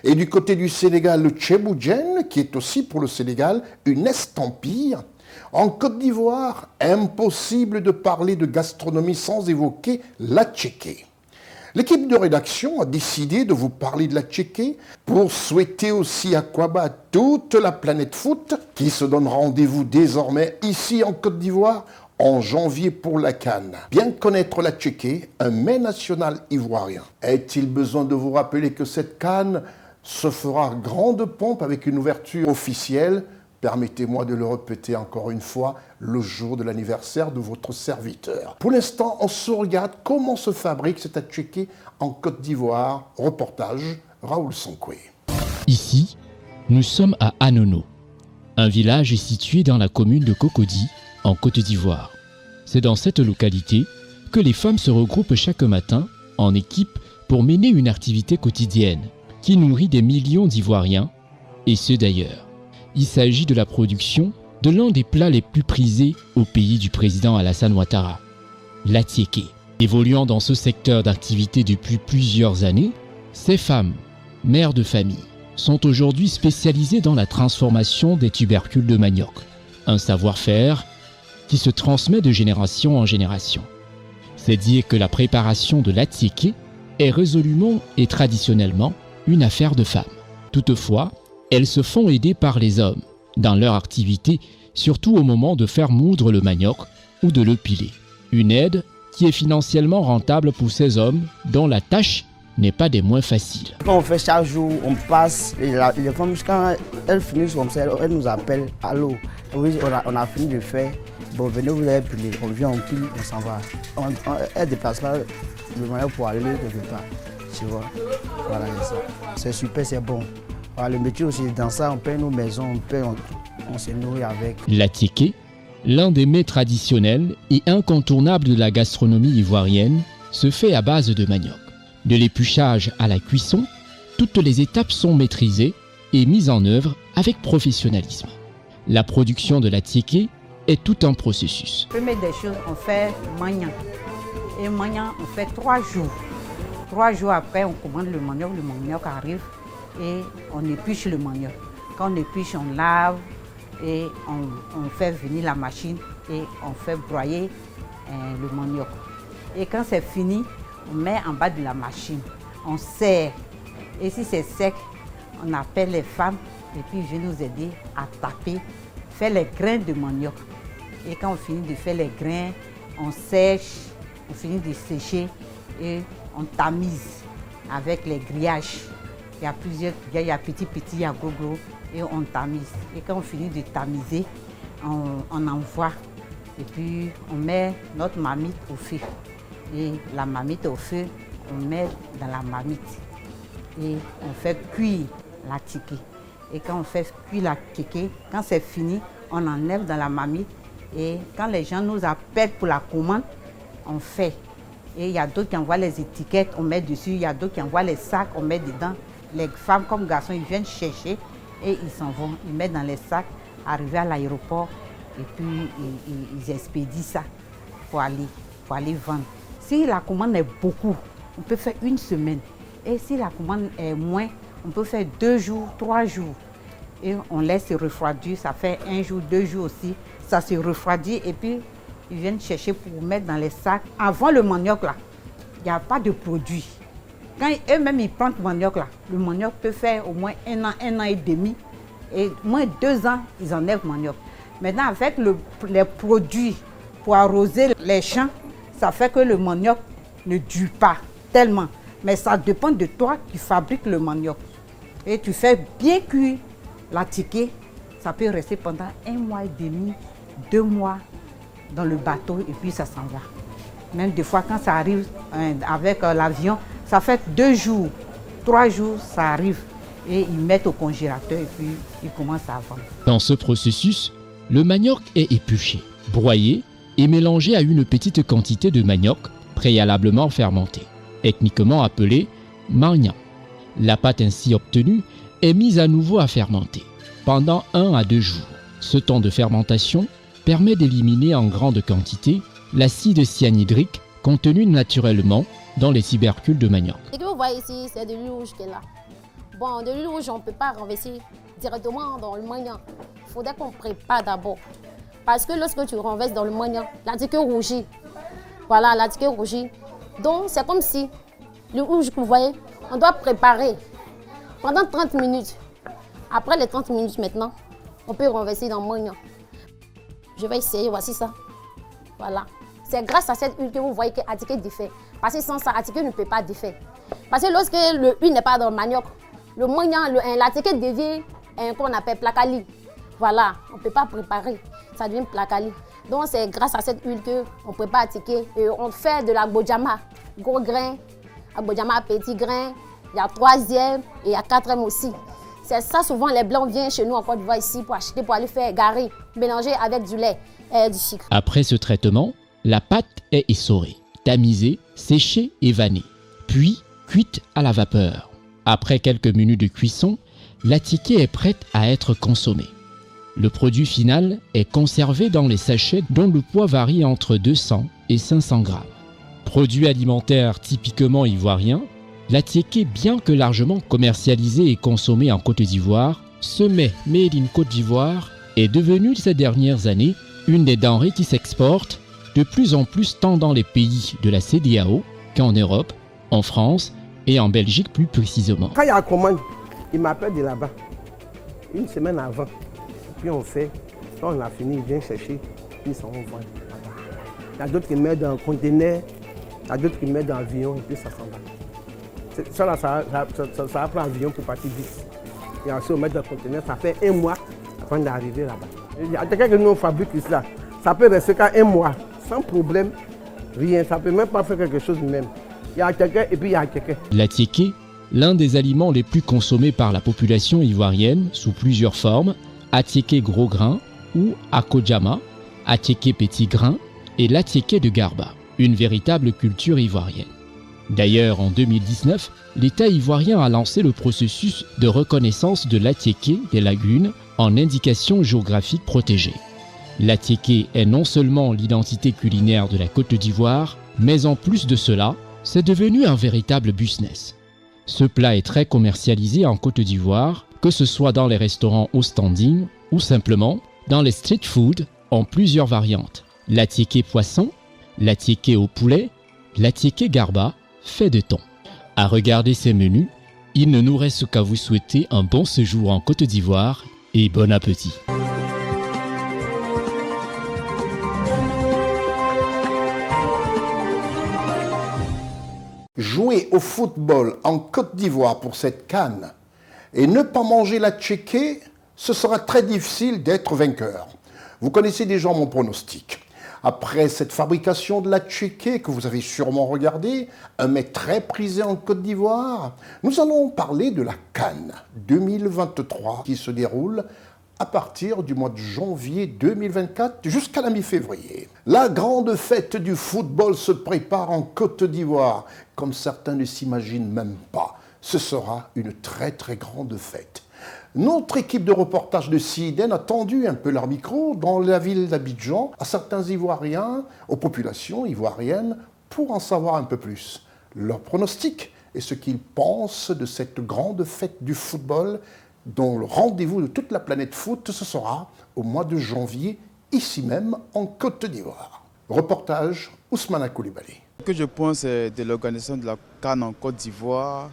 et du côté du Sénégal, le tchéboujen, qui est aussi pour le Sénégal une estampille, en Côte d'Ivoire, impossible de parler de gastronomie sans évoquer la tchéké. L'équipe de rédaction a décidé de vous parler de la tchéké pour souhaiter aussi à Kwaba toute la planète foot qui se donne rendez-vous désormais ici en Côte d'Ivoire en janvier pour la CAN. Bien connaître la tchéké, un mets national ivoirien. Est-il besoin de vous rappeler que cette CAN se fera à grande pompe avec une ouverture officielle, permettez-moi de le répéter encore une fois, le jour de l'anniversaire de votre serviteur. Pour l'instant, on se regarde comment se fabrique cette tchéké en Côte d'Ivoire. Reportage, Raoul Sonkwe. Ici, nous sommes à Anono, un village situé dans la commune de Cocody, en Côte d'Ivoire. C'est dans cette localité que les femmes se regroupent chaque matin en équipe pour mener une activité quotidienne qui nourrit des millions d'Ivoiriens, et ceux d'ailleurs. Il s'agit de la production de l'un des plats les plus prisés au pays du président Alassane Ouattara, la tchéké. Évoluant dans ce secteur d'activité depuis plusieurs années, ces femmes, mères de famille, sont aujourd'hui spécialisées dans la transformation des tubercules de manioc, un savoir-faire qui se transmet de génération en génération. C'est dire que la préparation de la tchéké est résolument et traditionnellement une affaire de femmes. Toutefois, elles se font aider par les hommes dans leur activité, surtout au moment de faire moudre le manioc ou de le piler. Une aide qui est financièrement rentable pour ces hommes dont la tâche n'est pas des moins faciles. Quand on fait chaque jour, on passe, et les femmes, quand elles finissent comme ça, elles nous appellent, allô, oui, on a fini de faire, bon, venez vous avez pilé, on vient, on pile, on s'en va. Elles dépassent pas le manioc pour aller quelque part, tu vois. Voilà, c'est super, c'est bon. Voilà, le métier aussi, dans ça, on paye nos maisons, on se nourrit avec. La tchéké, l'un des mets traditionnels et incontournables de la gastronomie ivoirienne, se fait à base de manioc. De l'épluchage à la cuisson, toutes les étapes sont maîtrisées et mises en œuvre avec professionnalisme. La production de la tchéké est tout un processus. Première des choses, on fait magnan. Et magnan, on fait 3 jours. 3 jours après, on commande le manioc arrive et on épluche le manioc. Quand on épluche, on lave et on fait venir la machine et on fait broyer le manioc. Et quand c'est fini, on met en bas de la machine, on serre. Et si c'est sec, on appelle les femmes et puis ils viennent nous aider à taper, faire les grains de manioc. Et quand on finit de faire les grains, on sèche, on finit de sécher et on tamise avec les grillages. Il y a plusieurs grillages, il y a petit, il y a gros et on tamise. Et quand on finit de tamiser, on envoie et puis on met notre marmite au feu. Et la marmite au feu, on met dans la marmite et on fait cuire la tchéké. Et quand on fait cuire la tchéké, quand c'est fini, on enlève dans la marmite et quand les gens nous appellent pour la commande, on fait. Et il y a d'autres qui envoient les étiquettes, on met dessus, il y a d'autres qui envoient les sacs, on met dedans. Les femmes comme garçons, ils viennent chercher et ils s'en vont, ils mettent dans les sacs, arriver à l'aéroport et puis ils expédient ça pour aller vendre. Si la commande est beaucoup, on peut faire 1 semaine. Et si la commande est moins, on peut faire 2 jours, 3 jours. Et on laisse se refroidir, ça fait 1 jour, 2 jours aussi. Ça se refroidit et puis ils viennent chercher pour mettre dans les sacs. Avant le manioc là, il n'y a pas de produit. Quand eux-mêmes ils prennent le manioc là, le manioc peut faire au moins 1 an et demi. Et au moins 2 ans, ils enlèvent le manioc. Maintenant avec les produits pour arroser les champs, ça fait que le manioc ne dure pas tellement. Mais ça dépend de toi qui fabriques le manioc. Et tu fais bien cuire la tchéké, ça peut rester pendant 1 mois et demi, 2 mois dans le bateau et puis ça s'en va. Même des fois quand ça arrive avec l'avion, ça fait 2 jours, 3 jours, ça arrive. Et ils mettent au congélateur et puis ils commencent à vendre. Dans ce processus, le manioc est épluché, broyé et mélangé à une petite quantité de manioc préalablement fermenté, techniquement appelé magnan. La pâte ainsi obtenue est mise à nouveau à fermenter pendant 1 à 2 jours. Ce temps de fermentation permet d'éliminer en grande quantité l'acide cyanhydrique contenu naturellement dans les tubercules de manioc. Ce que vous voyez ici, c'est de l'huile rouge qui est là. Bon, de l'huile rouge, on ne peut pas renverser directement dans le manioc. Il faudrait qu'on prépare d'abord. Parce que lorsque tu renverses dans le manioc, la tiquée rougit. Voilà, la tiquée rougit. Donc, c'est comme si le rouge que vous voyez, on doit préparer pendant 30 minutes. Après les 30 minutes maintenant, on peut renverser dans le manioc. Je vais essayer, voici ça. Voilà. C'est grâce à cette huile que vous voyez que l'attiqué défait. Parce que sans ça, l'attiqué ne peut pas défaire. Parce que lorsque l'huile n'est pas dans le manioc, le manioc, l'attiqué devient qu'on appelle placali. Voilà, on ne peut pas préparer, ça devient placali. Donc c'est grâce à cette huile qu'on prépare l'attiqué. Et on fait de la gbojama, gros grain, la gbojama petit grain, il y a 3e et il y a 4e aussi. C'est ça, souvent les blancs viennent chez nous en Côte d'Ivoire ici pour acheter, pour aller faire garer, mélanger avec du lait et du sucre. Après ce traitement, la pâte est essorée, tamisée, séchée et vannée, puis cuite à la vapeur. Après quelques minutes de cuisson, l'attiqué est prête à être consommée. Le produit final est conservé dans les sachets dont le poids varie entre 200 et 500 grammes. Produit alimentaire typiquement ivoirien, l'attiqué, bien que largement commercialisé et consommé en Côte d'Ivoire, ce mets made in Côte d'Ivoire est devenu ces dernières années une des denrées qui s'exportent de plus en plus tant dans les pays de la CEDEAO qu'en Europe, en France et en Belgique plus précisément. Quand il y a la commande, il m'appelle de là-bas, une semaine avant. Puis on fait, quand on a fini, il vient chercher, puis ça on vend. Il y a d'autres qui mettent dans un conteneur, il y a d'autres qui mettent dans l'avion et puis ça s'en va. Ça là, ça prend l'avion pour partir vite. Et ensuite on met dans le conteneur, ça fait 1 mois avant d'arriver là-bas. Il y a quelqu'un que nous on fabrique ici là, ça peut rester qu'à 1 mois, sans problème, rien, ça peut même pas faire quelque chose même. Il y a quelqu'un et puis il y a quelqu'un. L'attiqué, l'un des aliments les plus consommés par la population ivoirienne sous plusieurs formes, attiqué gros grain ou akojama, attiqué petit grain et l'attiqué de Garba, une véritable culture ivoirienne. D'ailleurs, en 2019, l'État ivoirien a lancé le processus de reconnaissance de l'attiqué des lagunes en indication géographique protégée. L'attiqué est non seulement l'identité culinaire de la Côte d'Ivoire, mais en plus de cela, c'est devenu un véritable business. Ce plat est très commercialisé en Côte d'Ivoire, que ce soit dans les restaurants au standing ou simplement dans les street food en plusieurs variantes. L'attiqué poisson, l'attiqué au poulet, l'attiqué Garba, fait de thon. À regarder ces menus, il ne nous reste qu'à vous souhaiter un bon séjour en Côte d'Ivoire et bon appétit. Jouer au football en Côte d'Ivoire pour cette CAN et ne pas manger la tchéké, ce sera très difficile d'être vainqueur. Vous connaissez déjà mon pronostic. Après cette fabrication de la tchéké que vous avez sûrement regardé, un mets très prisé en Côte d'Ivoire, nous allons parler de la CAN 2023 qui se déroule à partir du mois de janvier 2024 jusqu'à la mi-février. La grande fête du football se prépare en Côte d'Ivoire, comme certains ne s'imaginent même pas. Ce sera une très très grande fête. Notre équipe de reportage de CIDN a tendu un peu leur micro dans la ville d'Abidjan à certains Ivoiriens, aux populations ivoiriennes, pour en savoir un peu plus. Leur pronostic et ce qu'ils pensent de cette grande fête du football dont le rendez-vous de toute la planète foot, ce sera au mois de janvier, ici même en Côte d'Ivoire. Reportage Ousmane Koulibaly. Ce que je pense de l'organisation de la CAN en Côte d'Ivoire,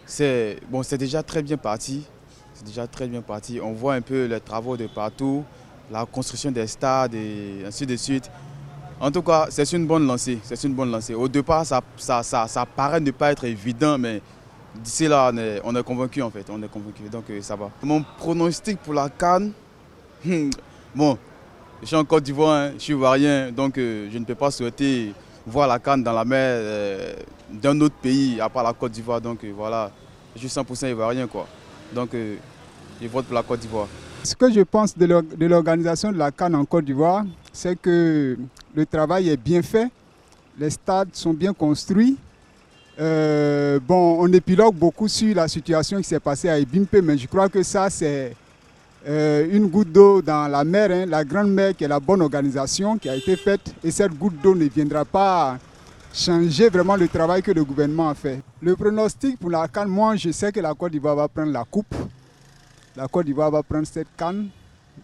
c'est déjà très bien parti. C'est déjà très bien parti. On voit un peu les travaux de partout, la construction des stades et ainsi de suite. En tout cas, c'est une bonne lancée. C'est une bonne lancée. Au départ, ça paraît ne pas être évident, mais d'ici là, on est convaincu en fait. On est convaincu, donc ça va. Mon pronostic pour la CAN, bon, je suis en Côte d'Ivoire, je suis ivoirien, donc je ne peux pas souhaiter voir la CAN dans la mer d'un autre pays à part la Côte d'Ivoire. Donc voilà, je suis 100% ivoirien quoi. Donc je vote pour la Côte d'Ivoire. Ce que je pense de l'organisation de la CAN en Côte d'Ivoire, c'est que le travail est bien fait, les stades sont bien construits. On épilogue beaucoup sur la situation qui s'est passée à Ebimpe, mais je crois que ça c'est une goutte d'eau dans la mer, hein, la grande mer qui est la bonne organisation qui a été faite. Et cette goutte d'eau ne viendra pas changer vraiment le travail que le gouvernement a fait. Le pronostic pour la CAN, moi je sais que la Côte d'Ivoire va prendre la coupe. La Côte d'Ivoire va prendre cette CAN.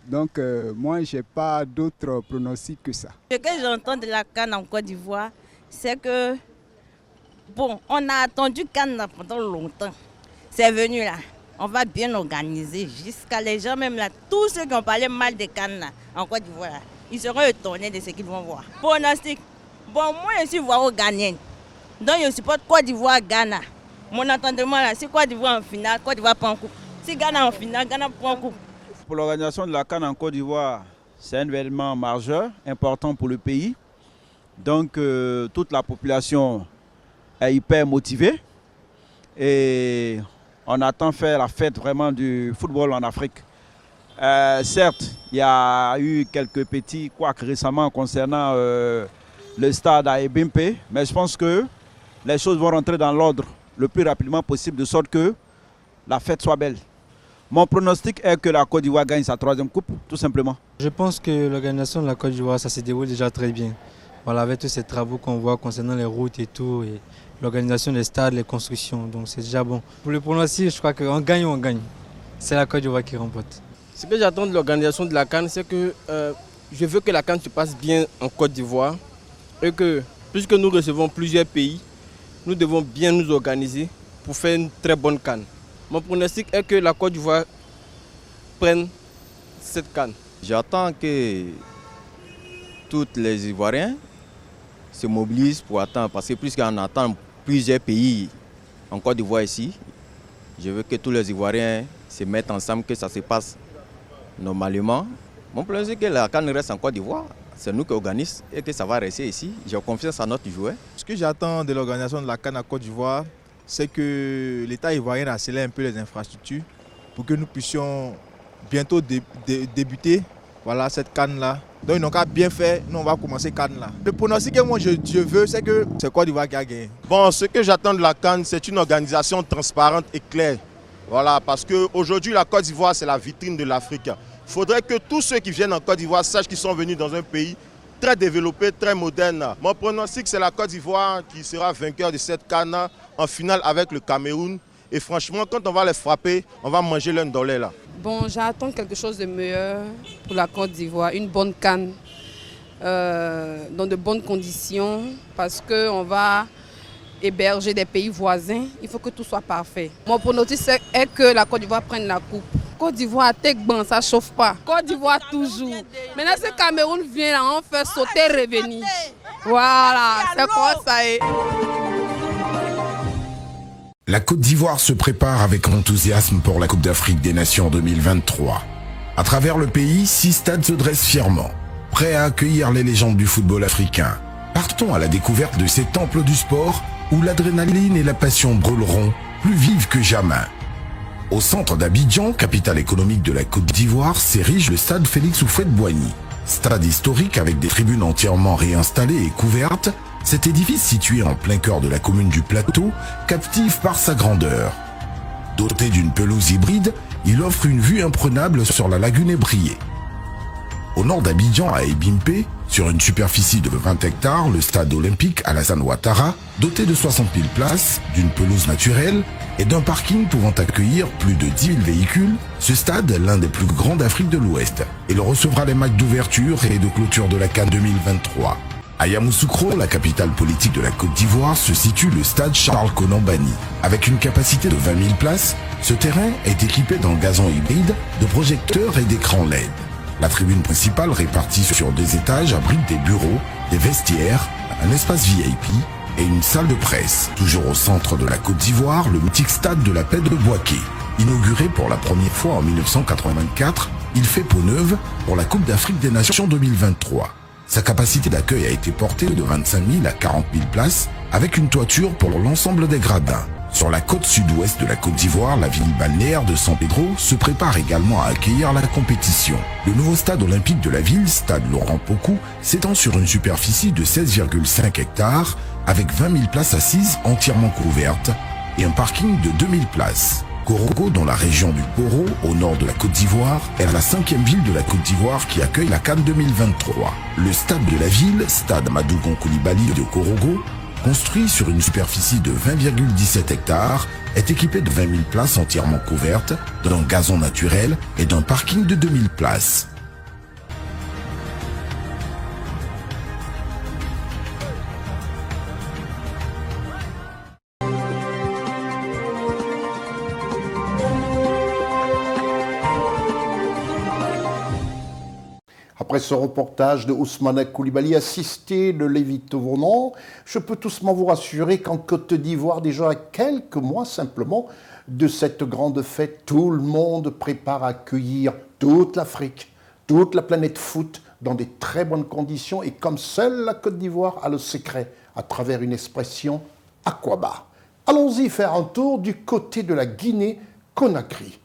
Donc moi je n'ai pas d'autres pronostics que ça. Ce que j'entends de la CAN en Côte d'Ivoire, c'est que bon, on a attendu CAN pendant longtemps. C'est venu là. On va bien organiser jusqu'à les gens même là, tous ceux qui ont parlé mal de CAN là, en Côte d'Ivoire, là, ils seront étonnés de ce qu'ils vont voir. Pronostic. Bon, moi je suis ivoiro-ghanéenne. Donc je supporte Côte d'Ivoire-Ghana. Mon entendement là, si Côte d'Ivoire en finale, Côte d'Ivoire prend coupe. Si Ghana en finale, Ghana prend coupe. Pour l'organisation de la CAN en Côte d'Ivoire, c'est un événement majeur, important pour le pays. Donc toute la population est hyper motivée. Et on attend faire la fête vraiment du football en Afrique. Certes, il y a eu quelques petits couacs récemment concernant le stade à Ebimpe, mais je pense que les choses vont rentrer dans l'ordre le plus rapidement possible, de sorte que la fête soit belle. Mon pronostic est que la Côte d'Ivoire gagne sa 3e coupe, tout simplement. Je pense que l'organisation de la Côte d'Ivoire, ça se déroule déjà très bien. Voilà, avec tous ces travaux qu'on voit concernant les routes et tout, et l'organisation des stades, les constructions, donc c'est déjà bon. Pour le pronostic, je crois qu'on gagne ou on gagne. C'est la Côte d'Ivoire qui remporte. Ce que j'attends de l'organisation de la CAN, c'est que je veux que la CAN se passe bien en Côte d'Ivoire et que, puisque nous recevons plusieurs pays, nous devons bien nous organiser pour faire une très bonne CAN. Mon pronostic est que la Côte d'Ivoire prenne cette CAN. J'attends que tous les Ivoiriens se mobilisent pour attendre, parce que puisqu'on attend plusieurs pays en Côte d'Ivoire ici, je veux que tous les Ivoiriens se mettent ensemble, que ça se passe normalement. Mon pronostic est que la CAN reste en Côte d'Ivoire. C'est nous qui organisons et que ça va rester ici. J'ai confiance en notre joueur. Ce que j'attends de l'organisation de la CAN en Côte d'Ivoire, c'est que l'État ivoirien accélère un peu les infrastructures pour que nous puissions bientôt débuter cette CAN-là. Donc ils n'ont qu'à bien faire, nous on va commencer CAN-là. Le pronostic que moi je veux, c'est que c'est Côte d'Ivoire qui a gagné. Bon, ce que j'attends de la CAN, c'est une organisation transparente et claire. Voilà, parce qu'aujourd'hui la Côte d'Ivoire c'est la vitrine de l'Afrique. Il faudrait que tous ceux qui viennent en Côte d'Ivoire sachent qu'ils sont venus dans un pays très développé, très moderne. Mon pronostic, c'est la Côte d'Ivoire qui sera vainqueur de cette CAN en finale avec le Cameroun. Et franchement, quand on va les frapper, on va manger l'un d'olé là. Bon, j'attends quelque chose de meilleur pour la Côte d'Ivoire, une bonne CAN dans de bonnes conditions, parce qu'on va héberger des pays voisins. Il faut que tout soit parfait. Mon pronostic est que la Côte d'Ivoire prenne la coupe. Côte d'Ivoire, bon, ça ne chauffe pas. Côte d'Ivoire toujours. Maintenant, ce Cameroun vient là, on fait sauter, revenir. Voilà, c'est quoi ça est. La Côte d'Ivoire se prépare avec enthousiasme pour la Coupe d'Afrique des Nations 2023. À travers le pays, 6 stades se dressent fièrement, prêts à accueillir les légendes du football africain. Partons à la découverte de ces temples du sport où l'adrénaline et la passion brûleront plus vives que jamais. Au centre d'Abidjan, capitale économique de la Côte d'Ivoire, s'érige le stade Félix Houphouët-Boigny. Stade historique avec des tribunes entièrement réinstallées et couvertes, cet édifice situé en plein cœur de la commune du Plateau captive par sa grandeur. Doté d'une pelouse hybride, il offre une vue imprenable sur la lagune ébriée. Au nord d'Abidjan, à Ebimpe, sur une superficie de 20 hectares, le stade olympique Alassane Ouattara, doté de 60 000 places, d'une pelouse naturelle et d'un parking pouvant accueillir plus de 10 000 véhicules, ce stade, l'un des plus grands d'Afrique de l'Ouest, il recevra les matchs d'ouverture et de clôture de la CAN 2023. À Yamoussoukro, la capitale politique de la Côte d'Ivoire, se situe le stade Charles-Konan Banny. Avec une capacité de 20 000 places, ce terrain est équipé d'un gazon hybride, de projecteurs et d'écrans LED. La tribune principale, répartie sur 2 étages, abrite des bureaux, des vestiaires, un espace VIP et une salle de presse. Toujours au centre de la Côte d'Ivoire, le mythique stade de la Paix de Bouaké. Inauguré pour la première fois en 1984, il fait peau neuve pour la Coupe d'Afrique des Nations 2023. Sa capacité d'accueil a été portée de 25 000 à 40 000 places, avec une toiture pour l'ensemble des gradins. Sur la côte sud-ouest de la Côte d'Ivoire, la ville balnéaire de San Pedro se prépare également à accueillir la compétition. Le nouveau stade olympique de la ville, stade Laurent Pocou, s'étend sur une superficie de 16,5 hectares, avec 20 000 places assises entièrement couvertes et un parking de 2 000 places. Korogo, dans la région du Poro, au nord de la Côte d'Ivoire, est la 5e ville de la Côte d'Ivoire qui accueille la CAN 2023. Le stade de la ville, Stade Madougon Coulibaly de Korogo, construit sur une superficie de 20,17 hectares, est équipé de 20 000 places entièrement couvertes, d'un gazon naturel et d'un parking de 2000 places. Après ce reportage de Ousmane Coulibaly assisté de Lévi Tournon, je peux doucement vous rassurer qu'en Côte d'Ivoire, déjà à quelques mois simplement de cette grande fête, tout le monde prépare à accueillir toute l'Afrique, toute la planète foot dans des très bonnes conditions et comme seule la Côte d'Ivoire a le secret à travers une expression Aquaba. Allons-y faire un tour du côté de la Guinée-Conakry.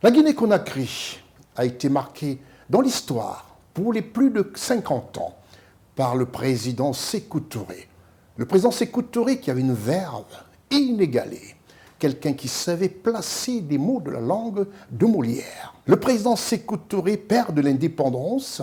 La Guinée-Conakry a été marquée dans l'histoire pour les plus de 50 ans par le président Sékou Touré. Le président Sékou Touré qui avait une verve inégalée, quelqu'un qui savait placer des mots de la langue de Molière. Le président Sékou Touré, père de l'indépendance,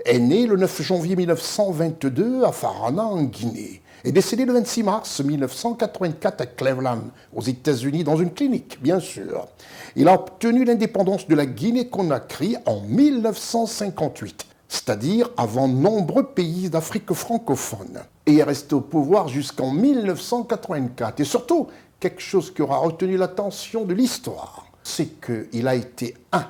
est né le 9 janvier 1922 à Farana, en Guinée, et décédé le 26 mars 1984 à Cleveland, aux États-Unis, dans une clinique, bien sûr. Il a obtenu l'indépendance de la Guinée-Conakry en 1958, c'est-à-dire avant nombreux pays d'Afrique francophone, et est resté au pouvoir jusqu'en 1984. Et surtout, quelque chose qui aura retenu l'attention de l'histoire, c'est qu'il a été un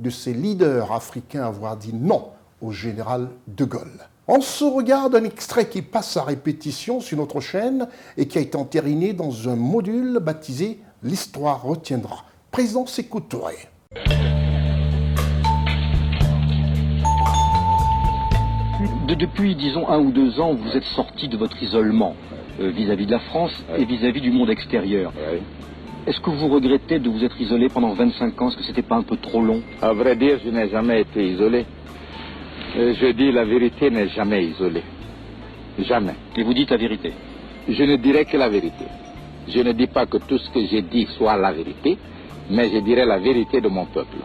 de ces leaders africains à avoir dit non au général de Gaulle. On se regarde un extrait qui passe à répétition sur notre chaîne et qui a été entériné dans un module baptisé « L'histoire retiendra ». Président Sékou Touré. Depuis, disons, 1 ou 2 ans, vous êtes sorti de votre isolement vis-à-vis de la France et vis-à-vis du monde extérieur. Est-ce que vous regrettez de vous être isolé pendant 25 ans? Est-ce que c'était pas un peu trop long? À vrai dire, je n'ai jamais été isolé. Je dis la vérité n'est jamais isolée. Jamais. Et vous dites la vérité? Je ne dirai que la vérité. Je ne dis pas que tout ce que j'ai dit soit la vérité, mais je dirai la vérité de mon peuple.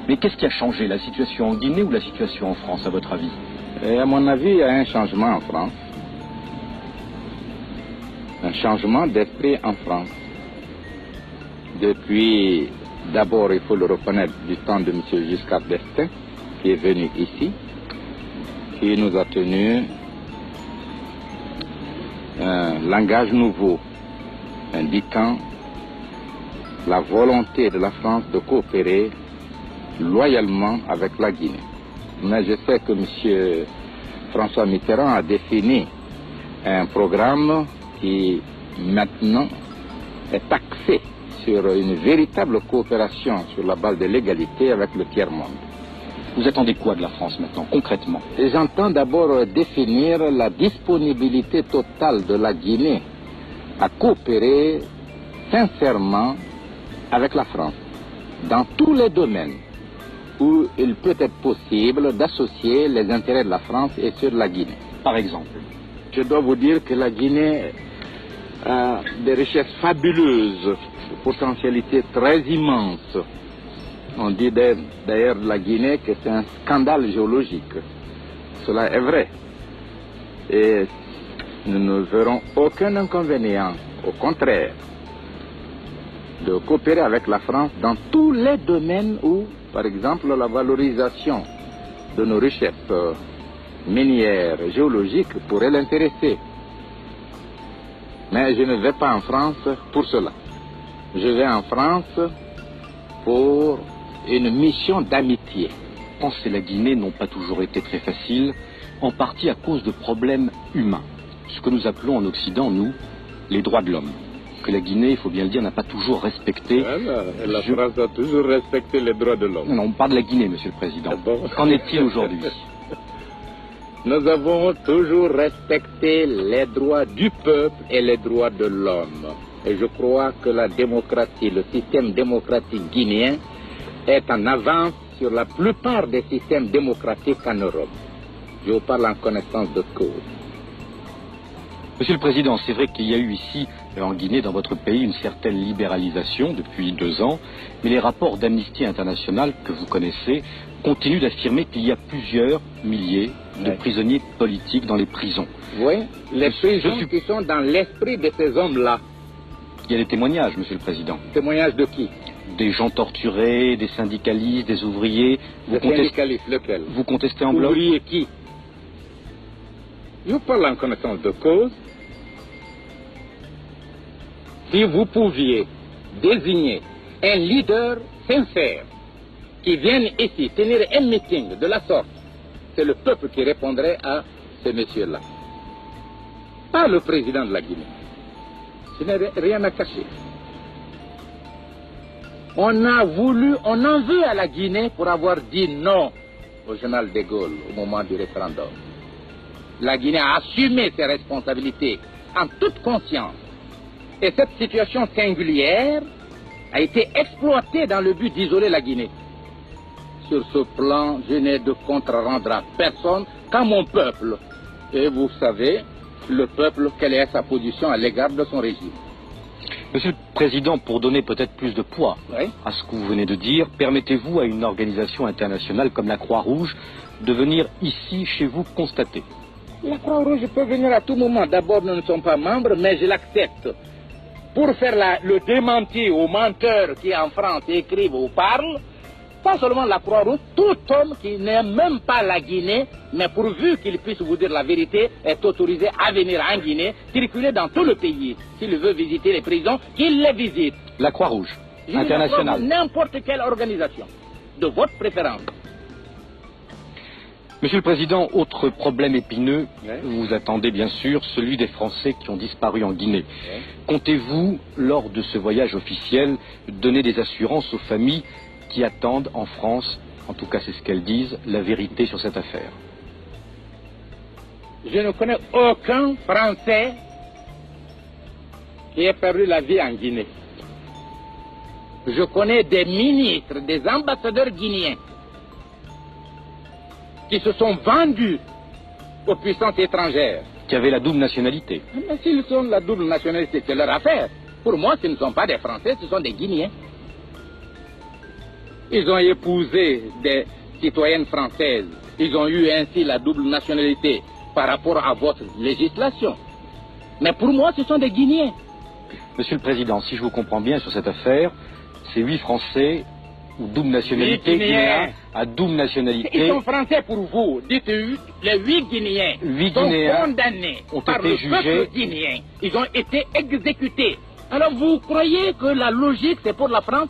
Mais qu'est-ce qui a changé? La situation en Guinée ou la situation en France, à votre avis? Et à mon avis, il y a un changement en France. Un changement d'esprit en France. Depuis, d'abord, il faut le reconnaître, du temps de M. Giscard d'Estaing, qui est venu ici, qui nous a tenu un langage nouveau, indiquant la volonté de la France de coopérer loyalement avec la Guinée. Mais je sais que M. François Mitterrand a défini un programme qui maintenant est axé sur une véritable coopération sur la base de l'égalité avec le tiers-monde. Vous attendez quoi de la France maintenant, concrètement? J'entends d'abord définir la disponibilité totale de la Guinée à coopérer sincèrement avec la France, dans tous les domaines où il peut être possible d'associer les intérêts de la France et ceux de la Guinée. Par exemple? Je dois vous dire que la Guinée a des richesses fabuleuses, des potentialités très immenses. On dit d'ailleurs de la Guinée que c'est un scandale géologique. Cela est vrai. Et nous ne verrons aucun inconvénient, au contraire, de coopérer avec la France dans tous les domaines où, par exemple, la valorisation de nos richesses minières, géologiques pourrait l'intéresser. Mais je ne vais pas en France pour cela. Je vais en France pour une mission d'amitié. La France et la Guinée n'ont pas toujours été très faciles, en partie à cause de problèmes humains. Ce que nous appelons en Occident, nous, les droits de l'homme. Que la Guinée, il faut bien le dire, n'a pas toujours respecté... La France a toujours respecté les droits de l'homme. Non, on parle de la Guinée, Monsieur le Président. Qu'en est-il aujourd'hui? Nous avons toujours respecté les droits du peuple et les droits de l'homme. Et je crois que la démocratie, le système démocratique guinéen est en avance sur la plupart des systèmes démocratiques en Europe. Je vous parle en connaissance de cause. Monsieur le Président, c'est vrai qu'il y a eu ici, en Guinée, dans votre pays, une certaine libéralisation depuis 2 ans, mais les rapports d'Amnesty International que vous connaissez continuent d'affirmer qu'il y a plusieurs milliers de prisonniers politiques dans les prisons. Oui, les prisons qui sont dans l'esprit de ces hommes-là. Il y a des témoignages, Monsieur le Président. Témoignages de qui? Des gens torturés, des syndicalistes, des ouvriers. Syndicalistes, lequel? Vous contestez en bloc? Ouvriers qui? Je parle en connaissance de cause. Si vous pouviez désigner un leader sincère qui vienne ici tenir un meeting de la sorte, c'est le peuple qui répondrait à ces messieurs-là. Pas le président de la Guinée. Ce n'est rien à cacher. On en veut à la Guinée pour avoir dit non au général de Gaulle au moment du référendum. La Guinée a assumé ses responsabilités en toute conscience. Et cette situation singulière a été exploitée dans le but d'isoler la Guinée. Sur ce plan, je n'ai de compte à rendre à personne qu'à mon peuple. Et vous savez, le peuple, quelle est sa position à l'égard de son régime. Monsieur le Président, pour donner peut-être plus de poids à ce que vous venez de dire, permettez-vous à une organisation internationale comme la Croix-Rouge de venir ici, chez vous, constater? La Croix-Rouge peut venir à tout moment. D'abord, nous ne sommes pas membres, mais je l'accepte. Pour faire le démenti aux menteurs qui en France écrivent ou parlent, pas seulement la Croix-Rouge, tout homme qui n'aime même pas la Guinée, mais pourvu qu'il puisse vous dire la vérité, est autorisé à venir en Guinée, circuler dans tout le pays. S'il veut visiter les prisons, qu'il les visite. La Croix-Rouge internationale. N'importe quelle organisation, de votre préférence. Monsieur le Président, autre problème épineux, vous attendez bien sûr celui des Français qui ont disparu en Guinée. Comptez-vous, lors de ce voyage officiel, donner des assurances aux familles qui attendent en France, en tout cas c'est ce qu'elles disent, la vérité sur cette affaire? Je ne connais aucun Français qui ait perdu la vie en Guinée. Je connais des ministres, des ambassadeurs guinéens qui se sont vendus aux puissances étrangères. Qui avaient la double nationalité. Mais s'ils sont de la double nationalité, c'est leur affaire. Pour moi, ce ne sont pas des Français, ce sont des Guinéens. Ils ont épousé des citoyennes françaises. Ils ont eu ainsi la double nationalité par rapport à votre législation. Mais pour moi, ce sont des Guinéens. Monsieur le Président, si je vous comprends bien sur cette affaire, c'est 8 Français ou double nationalité Guinéens à double nationalité. Ils sont français pour vous. Dites-le, les 8 Guinéens sont condamnés par le peuple guinéen. Ils ont été exécutés. Alors vous croyez que la logique c'est pour la France?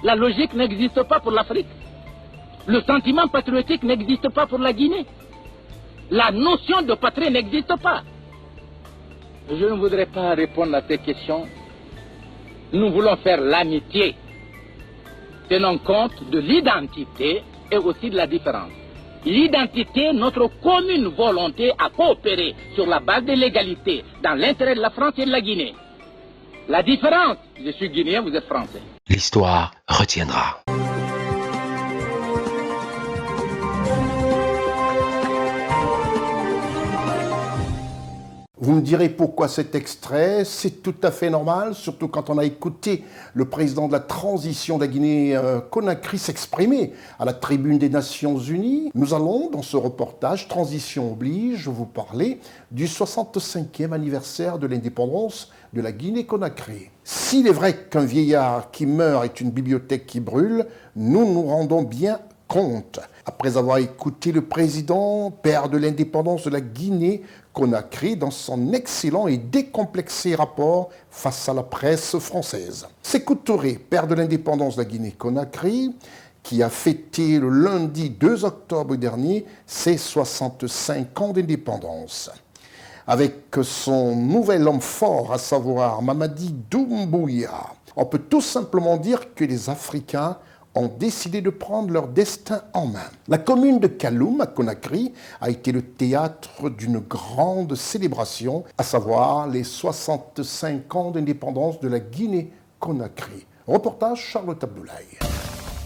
La logique n'existe pas pour l'Afrique. Le sentiment patriotique n'existe pas pour la Guinée. La notion de patrie n'existe pas. Je ne voudrais pas répondre à ces questions. Nous voulons faire l'amitié, tenant compte de l'identité et aussi de la différence. L'identité, notre commune volonté à coopérer sur la base de l'égalité dans l'intérêt de la France et de la Guinée. La différence, je suis guinéen, vous êtes français. L'histoire retiendra. Vous me direz pourquoi cet extrait, c'est tout à fait normal, surtout quand on a écouté le président de la transition de la Guinée-Conakry s'exprimer à la tribune des Nations Unies. Nous allons, dans ce reportage, Transition oblige, vous parler du 65e anniversaire de l'indépendance de la Guinée-Conakry. S'il est vrai qu'un vieillard qui meurt est une bibliothèque qui brûle, nous nous rendons bien compte. Après avoir écouté le président, père de l'indépendance de la Guinée-Conakry, dans son excellent et décomplexé rapport face à la presse française. Sékou Touré, père de l'indépendance de la Guinée-Conakry, qui a fêté le lundi 2 octobre dernier ses 65 ans d'indépendance. Avec son nouvel homme fort, à savoir Mamadi Doumbouya, on peut tout simplement dire que les Africains ont décidé de prendre leur destin en main. La commune de Kaloum, à Conakry, a été le théâtre d'une grande célébration, à savoir les 65 ans d'indépendance de la Guinée-Conakry. Reportage Charlotte Abdoulaye.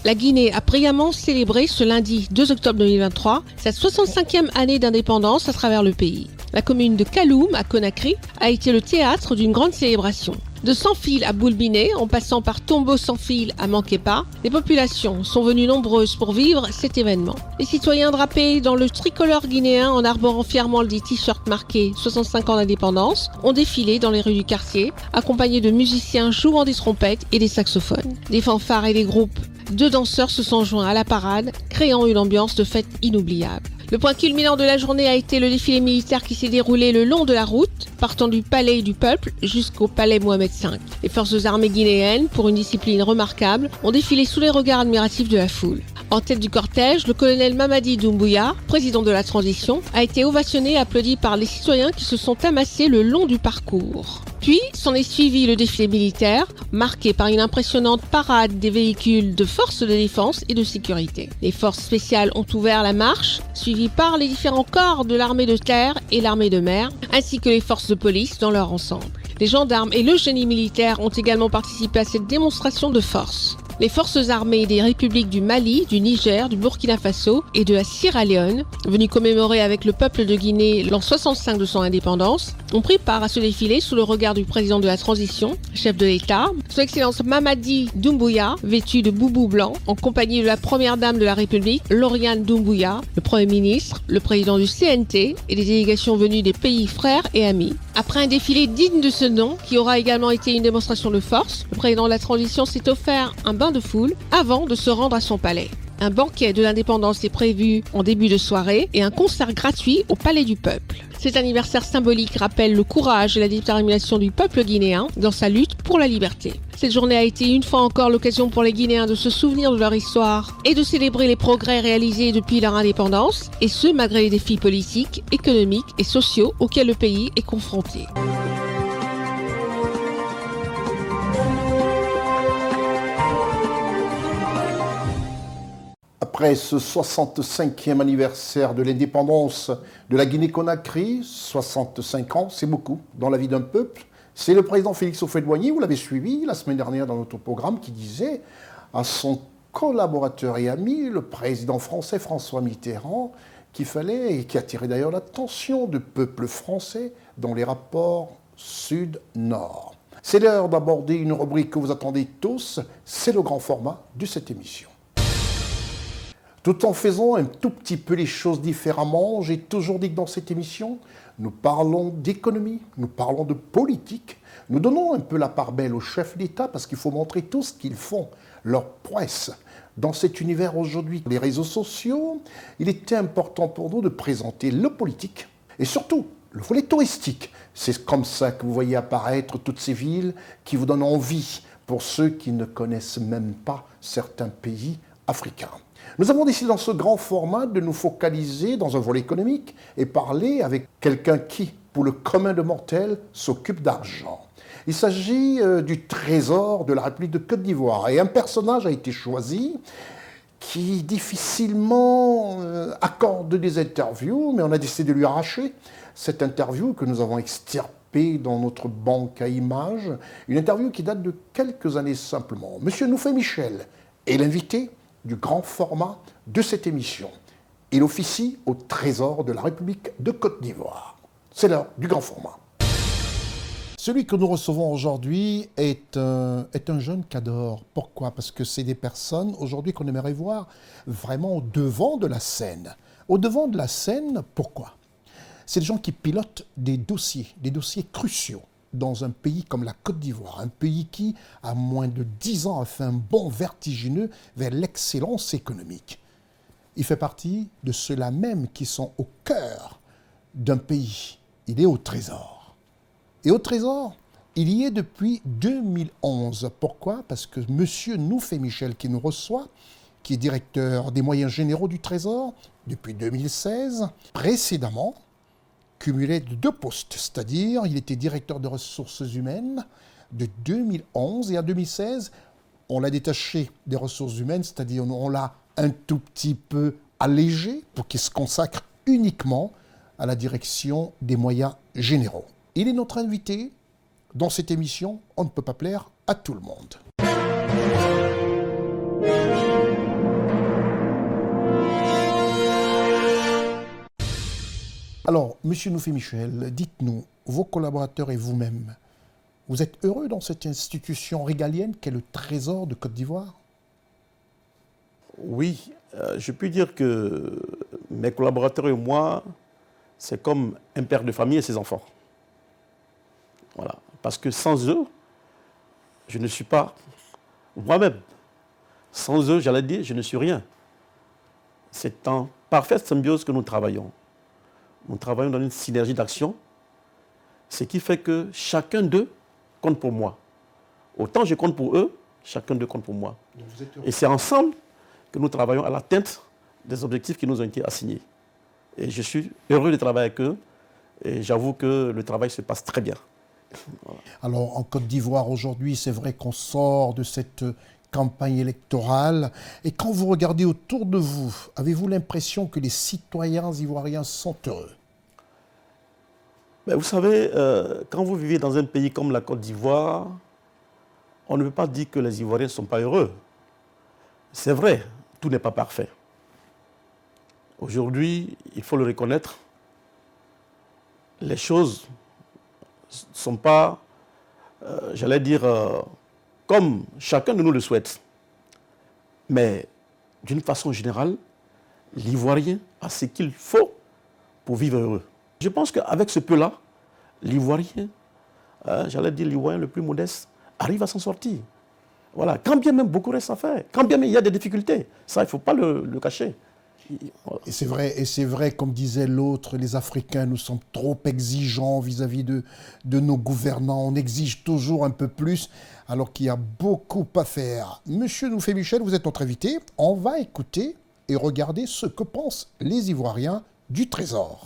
La Guinée a brillamment célébré ce lundi 2 octobre 2023 cette 65e année d'indépendance à travers le pays. La commune de Kaloum, à Conakry, a été le théâtre d'une grande célébration. De Sans-Fil à Boulbiné, en passant par Tombeau Sans-Fil à Manquépa, les populations sont venues nombreuses pour vivre cet événement. Les citoyens drapés dans le tricolore guinéen en arborant fièrement des t-shirts marqués 65 ans d'indépendance ont défilé dans les rues du quartier, accompagnés de musiciens jouant des trompettes et des saxophones. Des fanfares et des groupes de danseurs se sont joints à la parade, créant une ambiance de fête inoubliable. Le point culminant de la journée a été le défilé militaire qui s'est déroulé le long de la route, partant du palais du peuple jusqu'au palais Mohamed V. Les forces armées guinéennes, pour une discipline remarquable, ont défilé sous les regards admiratifs de la foule. En tête du cortège, le colonel Mamadi Doumbouya, président de la transition, a été ovationné et applaudi par les citoyens qui se sont amassés le long du parcours. Puis, s'en est suivi le défilé militaire, marqué par une impressionnante parade des véhicules de forces de défense et de sécurité. Les forces spéciales ont ouvert la marche, suivies par les différents corps de l'armée de terre et l'armée de mer, ainsi que les forces de police dans leur ensemble. Les gendarmes et le génie militaire ont également participé à cette démonstration de force. Les forces armées des républiques du Mali, du Niger, du Burkina Faso et de la Sierra Leone, venues commémorer avec le peuple de Guinée l'an 65 de son indépendance, ont pris part à ce défilé sous le regard du président de la transition, chef de l'État, Son Excellence Mamadi Doumbouya, vêtu de boubou blanc, en compagnie de la première dame de la République, Lauriane Doumbouya, le Premier ministre, le président du CNT et des délégations venues des pays frères et amis. Après un défilé digne de ce nom, qui aura également été une démonstration de force, le président de la transition s'est offert un bain de foule avant de se rendre à son palais. Un banquet de l'indépendance est prévu en début de soirée et un concert gratuit au Palais du Peuple. Cet anniversaire symbolique rappelle le courage et la détermination du peuple guinéen dans sa lutte pour la liberté. Cette journée a été une fois encore l'occasion pour les Guinéens de se souvenir de leur histoire et de célébrer les progrès réalisés depuis leur indépendance, et ce malgré les défis politiques, économiques et sociaux auxquels le pays est confronté. Après ce 65e anniversaire de l'indépendance de la Guinée-Conakry, 65 ans, c'est beaucoup dans la vie d'un peuple. C'est le président Félix Houphouët-Boigny, vous l'avez suivi la semaine dernière dans notre programme, qui disait à son collaborateur et ami, le président français François Mitterrand, qu'il fallait, et qui attirait d'ailleurs l'attention du peuple français dans les rapports sud-nord. C'est l'heure d'aborder une rubrique que vous attendez tous, c'est le grand format de cette émission. Tout en faisant un tout petit peu les choses différemment, j'ai toujours dit que dans cette émission, nous parlons d'économie, nous parlons de politique, nous donnons un peu la part belle aux chefs d'État parce qu'il faut montrer tout ce qu'ils font, leur prouesse. Dans cet univers aujourd'hui, les réseaux sociaux, il était important pour nous de présenter le politique et surtout le volet touristique. C'est comme ça que vous voyez apparaître toutes ces villes qui vous donnent envie pour ceux qui ne connaissent même pas certains pays africains. Nous avons décidé dans ce grand format de nous focaliser dans un volet économique et parler avec quelqu'un qui, pour le commun de mortels, s'occupe d'argent. Il s'agit du Trésor de la République de Côte d'Ivoire. Et un personnage a été choisi qui difficilement accorde des interviews, mais on a décidé de lui arracher cette interview que nous avons extirpée dans notre banque à images. Une interview qui date de quelques années simplement. Monsieur Noufé-Michel est l'invité du grand format de cette émission. Il officie au Trésor de la République de Côte d'Ivoire. C'est l'heure du grand format. Celui que nous recevons aujourd'hui est un jeune cadre. Pourquoi? Parce que c'est des personnes aujourd'hui qu'on aimerait voir vraiment au devant de la scène. Au devant de la scène, pourquoi? C'est des gens qui pilotent des dossiers cruciaux dans un pays comme la Côte d'Ivoire, un pays qui, à moins de 10 ans, a fait un bond vertigineux vers l'excellence économique. Il fait partie de ceux-là même qui sont au cœur d'un pays. Il est au Trésor. Et au Trésor, il y est depuis 2011. Pourquoi? Parce que M. Noufé-Michel qui nous reçoit, qui est directeur des moyens généraux du Trésor depuis 2016, précédemment, cumulé de 2 postes, c'est-à-dire il était directeur de ressources humaines de 2011 et en 2016, on l'a détaché des ressources humaines, c'est-à-dire on l'a un tout petit peu allégé pour qu'il se consacre uniquement à la direction des moyens généraux. Il est notre invité dans cette émission, on ne peut pas plaire à tout le monde. Alors, Monsieur Noufé-Michel, dites-nous, vos collaborateurs et vous-même, vous êtes heureux dans cette institution régalienne qu'est le Trésor de Côte d'Ivoire? Oui, je peux dire que mes collaborateurs et moi, c'est comme un père de famille et ses enfants. Voilà. Parce que sans eux, je ne suis pas moi-même. Sans eux, j'allais dire, je ne suis rien. C'est en parfaite symbiose que nous travaillons. Nous travaillons dans une synergie d'action, ce qui fait que chacun d'eux compte pour moi. Autant je compte pour eux, chacun d'eux compte pour moi. Et c'est ensemble que nous travaillons à l'atteinte des objectifs qui nous ont été assignés. Et je suis heureux de travailler avec eux et j'avoue que le travail se passe très bien. Voilà. Alors, en Côte d'Ivoire, aujourd'hui, c'est vrai qu'on sort de cette campagne électorale. Et quand vous regardez autour de vous, avez-vous l'impression que les citoyens ivoiriens sont heureux? Mais vous savez, quand vous vivez dans un pays comme la Côte d'Ivoire, on ne peut pas dire que les Ivoiriens ne sont pas heureux. C'est vrai, tout n'est pas parfait. Aujourd'hui, il faut le reconnaître, les choses ne sont pas, j'allais dire, comme chacun de nous le souhaite. Mais d'une façon générale, l'Ivoirien a ce qu'il faut pour vivre heureux. Je pense qu'avec ce peu-là, l'Ivoirien, j'allais dire l'Ivoirien le plus modeste, arrive à s'en sortir. Voilà. Quand bien même beaucoup reste à faire, quand bien même il y a des difficultés, ça il ne faut pas le cacher. Et c'est vrai, comme disait l'autre, les Africains, nous sommes trop exigeants vis-à-vis de nos gouvernants. On exige toujours un peu plus, alors qu'il y a beaucoup à faire. Monsieur Noufé-Michel, vous êtes notre invité. On va écouter et regarder ce que pensent les Ivoiriens du Trésor.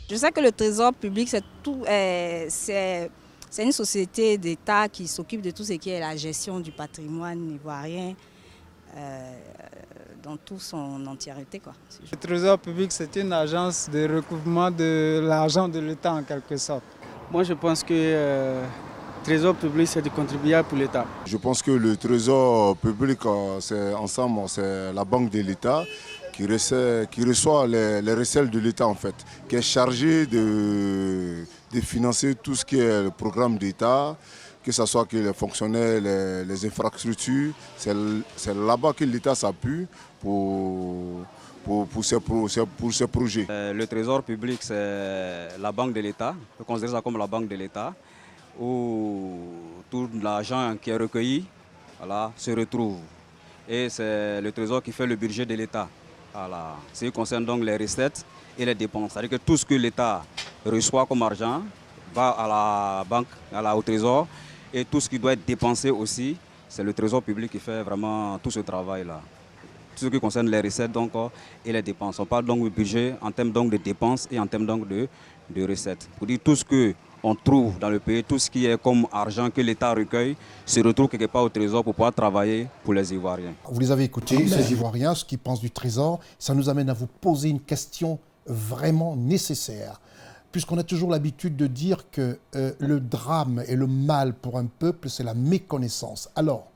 Je sais que le Trésor public, c'est une société d'État qui s'occupe de tout ce qui est la gestion du patrimoine ivoirien. Dans toute son entièreté. Le Trésor public, c'est une agence de recouvrement de l'argent de l'État en quelque sorte. Moi, je pense que le Trésor public, c'est du contribuable pour l'État. Je pense que le Trésor public, c'est la banque de l'État qui reçoit les recettes de l'État en fait, qui est chargée de financer tout ce qui est le programme d'État, que ce soit que les fonctionnaires, les infrastructures, c'est là-bas que l'État s'appuie pour ces projets. Le Trésor public, c'est la banque de l'État, on peut considérer ça comme la banque de l'État, où tout l'argent qui est recueilli se retrouve. Et c'est le Trésor qui fait le budget de l'État. Voilà. Ce qui concerne donc les recettes et les dépenses. C'est-à-dire que tout ce que l'État reçoit comme argent va à la banque, au Trésor. Et tout ce qui doit être dépensé aussi, c'est le Trésor public qui fait vraiment tout ce travail-là. Tout ce qui concerne les recettes donc, et les dépenses. On parle donc du budget en termes donc de dépenses et en termes donc de recettes. Pour dire tout ce qu'on trouve dans le pays, tout ce qui est comme argent que l'État recueille, se retrouve quelque part au Trésor pour pouvoir travailler pour les Ivoiriens. Vous les avez écoutés, ces Ivoiriens, ce qu'ils pensent du Trésor. Ça nous amène à vous poser une question vraiment nécessaire. Puisqu'on a toujours l'habitude de dire que le drame et le mal pour un peuple, c'est la méconnaissance. Alors,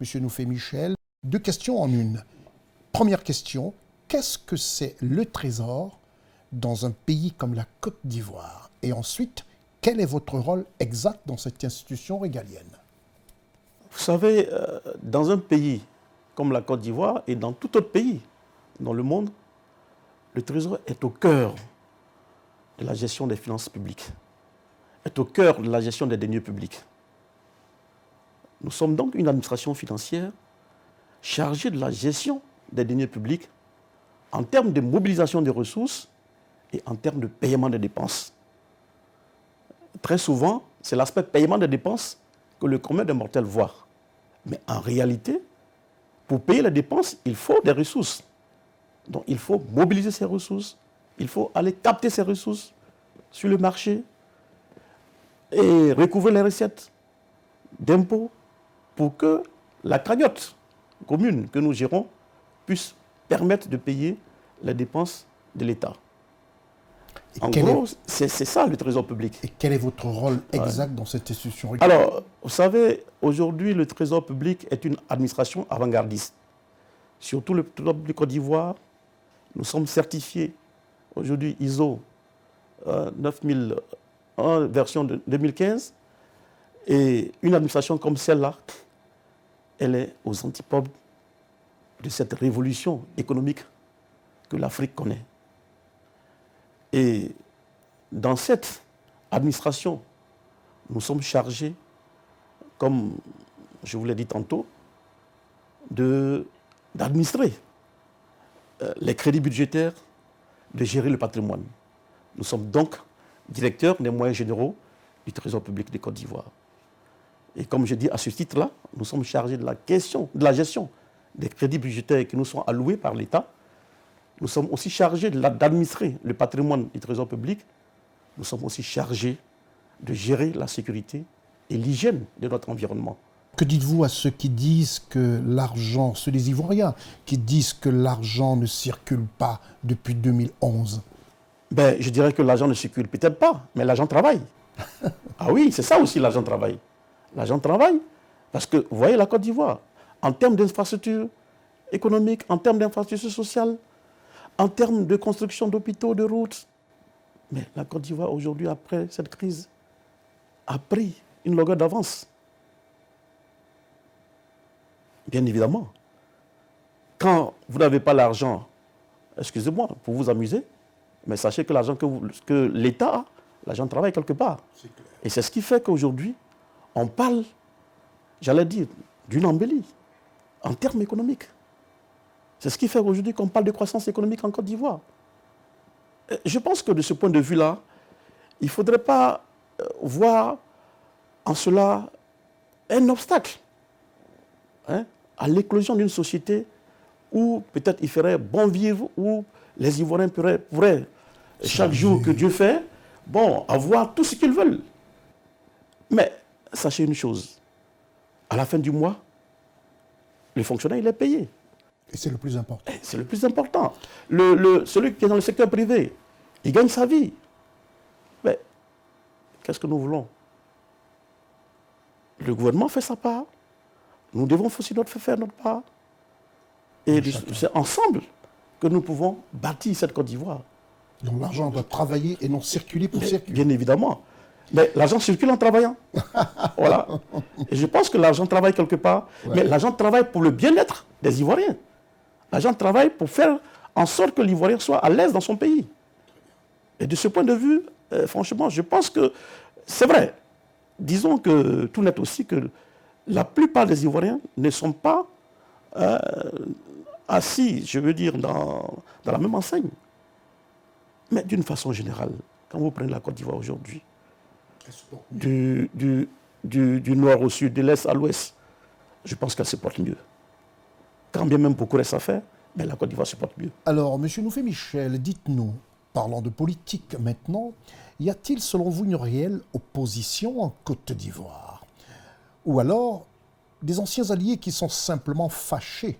M. Noufé-Michel, deux questions en une. Première question, qu'est-ce que c'est le Trésor dans un pays comme la Côte d'Ivoire? Et ensuite, quel est votre rôle exact dans cette institution régalienne? Vous savez, dans un pays comme la Côte d'Ivoire et dans tout autre pays dans le monde, le Trésor est au cœur de la gestion des finances publiques, est au cœur de la gestion des deniers publics. Nous sommes donc une administration financière chargée de la gestion des deniers publics en termes de mobilisation des ressources et en termes de paiement des dépenses. Très souvent, c'est l'aspect paiement des dépenses que le commun des mortels voit. Mais en réalité, pour payer les dépenses, il faut des ressources. Donc il faut mobiliser ces ressources. Il faut aller capter ces ressources sur le marché et recouvrer les recettes d'impôts pour que la cagnotte commune que nous gérons puisse permettre de payer les dépenses de l'État. En gros, c'est ça le Trésor public. Et quel est votre rôle exact dans cette institution? Alors, vous savez, aujourd'hui, le Trésor public est une administration avant-gardiste. Surtout le Trésor public Côte d'Ivoire, nous sommes certifiés aujourd'hui ISO 9001 version de 2015. Et une administration comme celle-là, elle est aux antipodes de cette révolution économique que l'Afrique connaît. Et dans cette administration, nous sommes chargés, comme je vous l'ai dit tantôt, d'administrer les crédits budgétaires, de gérer le patrimoine. Nous sommes donc directeurs des moyens généraux du Trésor public de Côte d'Ivoire. Et comme je dis à ce titre-là, nous sommes chargés de la gestion des crédits budgétaires qui nous sont alloués par l'État. Nous sommes aussi chargés d'administrer le patrimoine du Trésor public. Nous sommes aussi chargés de gérer la sécurité et l'hygiène de notre environnement. Que dites-vous à ceux qui disent que l'argent, ceux des Ivoiriens, qui disent que l'argent ne circule pas depuis 2011 ? Je dirais que l'argent ne circule peut-être pas, mais l'argent travaille. Ah oui, c'est ça aussi l'argent travaille. L'argent travaille parce que, vous voyez, la Côte d'Ivoire, en termes d'infrastructures économiques, en termes d'infrastructures sociales, en termes de construction d'hôpitaux, de routes, mais la Côte d'Ivoire aujourd'hui, après cette crise, a pris une longueur d'avance. Bien évidemment, quand vous n'avez pas l'argent, excusez-moi, pour vous amuser, mais sachez que l'argent que l'État a, l'argent travaille quelque part. Et c'est ce qui fait qu'aujourd'hui, on parle, j'allais dire, d'une embellie en termes économiques. C'est ce qui fait aujourd'hui qu'on parle de croissance économique en Côte d'Ivoire. Je pense que de ce point de vue-là, il ne faudrait pas voir en cela un obstacle à l'éclosion d'une société où peut-être il ferait bon vivre, où les Ivoiriens pourraient chaque jour que Dieu fait, avoir tout ce qu'ils veulent. Mais sachez une chose, à la fin du mois, le fonctionnaire, il est payé. Et c'est le plus important. C'est le plus important. Celui qui est dans le secteur privé, il gagne sa vie. Mais qu'est-ce que nous voulons? Le gouvernement fait sa part. Nous devons aussi faire notre part. Et c'est ensemble que nous pouvons bâtir cette Côte d'Ivoire. Donc l'argent doit travailler et non circuler pour circuler. Bien évidemment. Mais l'argent circule en travaillant. Voilà. Et je pense que l'argent travaille quelque part. Ouais. Mais l'argent travaille pour le bien-être des Ivoiriens. L'argent travaille pour faire en sorte que l'Ivoirien soit à l'aise dans son pays. Et de ce point de vue, franchement, je pense que c'est vrai. Disons que tout net aussi que la plupart des Ivoiriens ne sont pas assis, je veux dire, dans la même enseigne. Mais d'une façon générale, quand vous prenez la Côte d'Ivoire aujourd'hui, du nord au sud, de l'est à l'ouest, je pense qu'elle se porte mieux. Quand bien même beaucoup reste à faire, mais la Côte d'Ivoire se porte mieux. Alors, M. Noufé-Michel, dites-nous, parlant de politique maintenant, y a-t-il selon vous une réelle opposition en Côte d'Ivoire? Ou alors, des anciens alliés qui sont simplement fâchés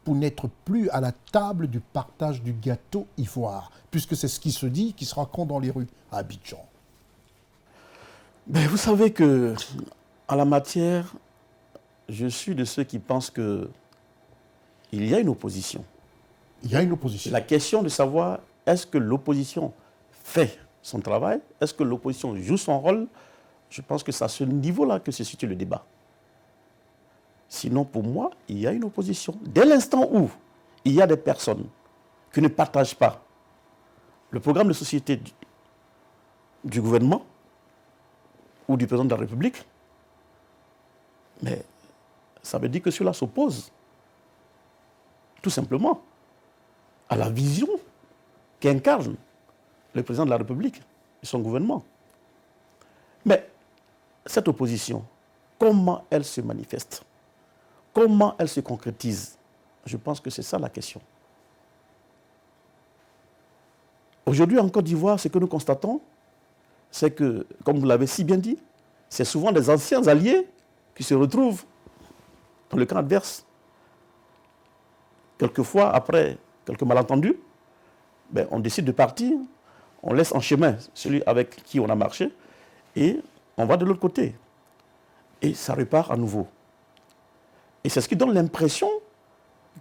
pour n'être plus à la table du partage du gâteau ivoire, puisque c'est ce qui se dit, qui se raconte dans les rues à Abidjan? Vous savez que, en la matière, je suis de ceux qui pensent que il y a une opposition. Il y a une opposition. La question de savoir, est-ce que l'opposition fait son travail? Est-ce que l'opposition joue son rôle? Je pense que c'est à ce niveau-là que se situe le débat. Sinon, pour moi, il y a une opposition. Dès l'instant où il y a des personnes qui ne partagent pas le programme de société du gouvernement ou du président de la République, mais ça veut dire que cela s'oppose tout simplement à la vision qu'incarne le président de la République et son gouvernement. Mais cette opposition, comment elle se manifeste? Comment elle se concrétise? Je pense que c'est ça la question. Aujourd'hui, en Côte d'Ivoire, ce que nous constatons, c'est que, comme vous l'avez si bien dit, c'est souvent des anciens alliés qui se retrouvent dans le camp adverse. Quelquefois, après quelques malentendus, on décide de partir, on laisse en chemin celui avec qui on a marché et on va de l'autre côté. Et ça repart à nouveau. Et c'est ce qui donne l'impression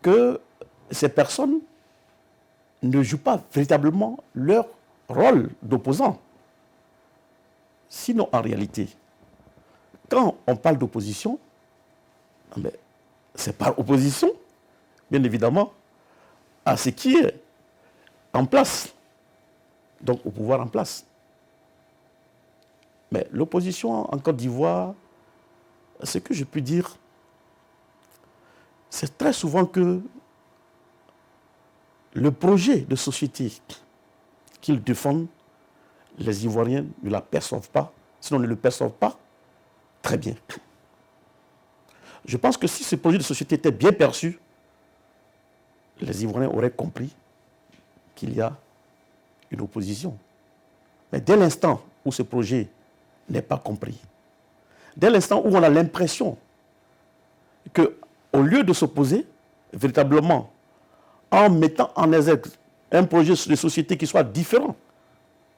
que ces personnes ne jouent pas véritablement leur rôle d'opposant. Sinon, en réalité, quand on parle d'opposition, c'est par opposition, bien évidemment, à ce qui est en place, donc au pouvoir en place. Mais l'opposition en Côte d'Ivoire, ce que je peux dire, c'est très souvent que le projet de société qu'ils défendent, les Ivoiriens ne la perçoivent pas, sinon ne le perçoivent pas très bien. Je pense que si ce projet de société était bien perçu, les Ivoiriens auraient compris qu'il y a une opposition. Mais dès l'instant où ce projet n'est pas compris, dès l'instant où on a l'impression qu'au lieu de s'opposer, véritablement, en mettant en exergue un projet de société qui soit différent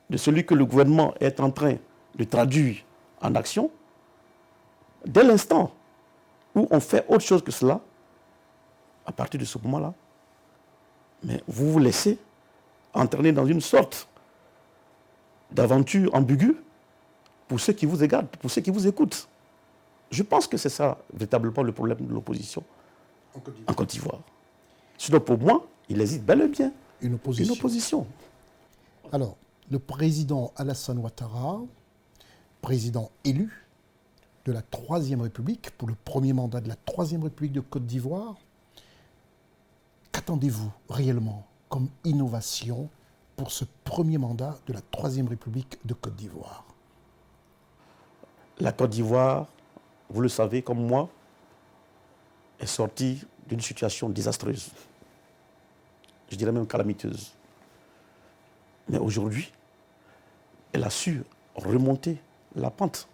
de celui que le gouvernement est en train de traduire en action, dès l'instant où on fait autre chose que cela, à partir de ce moment-là, mais vous vous laissez entraîner dans une sorte d'aventure ambiguë pour ceux qui vous regardent, pour ceux qui vous écoutent. Je pense que c'est ça, véritablement, le problème de l'opposition en Côte d'Ivoire. Sinon, pour moi, il existe bel et bien une opposition. Alors, le président Alassane Ouattara, président élu de la Troisième République, pour le premier mandat de la Troisième République de Côte d'Ivoire, qu'attendez-vous réellement comme innovation pour ce premier mandat de la Troisième République de Côte d'Ivoire? La Côte d'Ivoire, vous le savez comme moi, est sortie d'une situation désastreuse. Je dirais même calamiteuse. Mais aujourd'hui, elle a su remonter la pente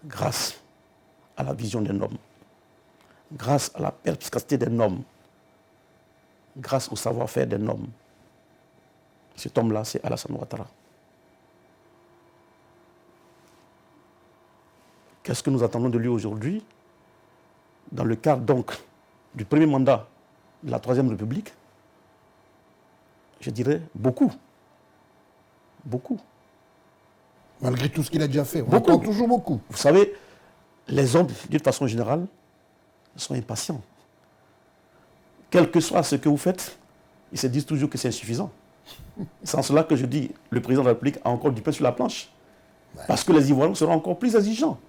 grâce à la vision d'un homme, grâce à la perspicacité d'un homme, grâce au savoir-faire d'un homme. Cet homme-là, c'est Alassane Ouattara. Qu'est-ce que nous attendons de lui aujourd'hui? Dans le cadre donc du premier mandat de la Troisième République, je dirais beaucoup. Beaucoup. Malgré tout ce qu'il a déjà fait, on beaucoup. entend toujours beaucoup. Vous savez, les hommes, d'une façon générale, sont impatients. Quel que soit ce que vous faites, ils se disent toujours que c'est insuffisant. C'est en cela que je dis, le président de la République a encore du pain sur la planche. Ouais. Parce que les Ivoiriens seront encore plus exigeants.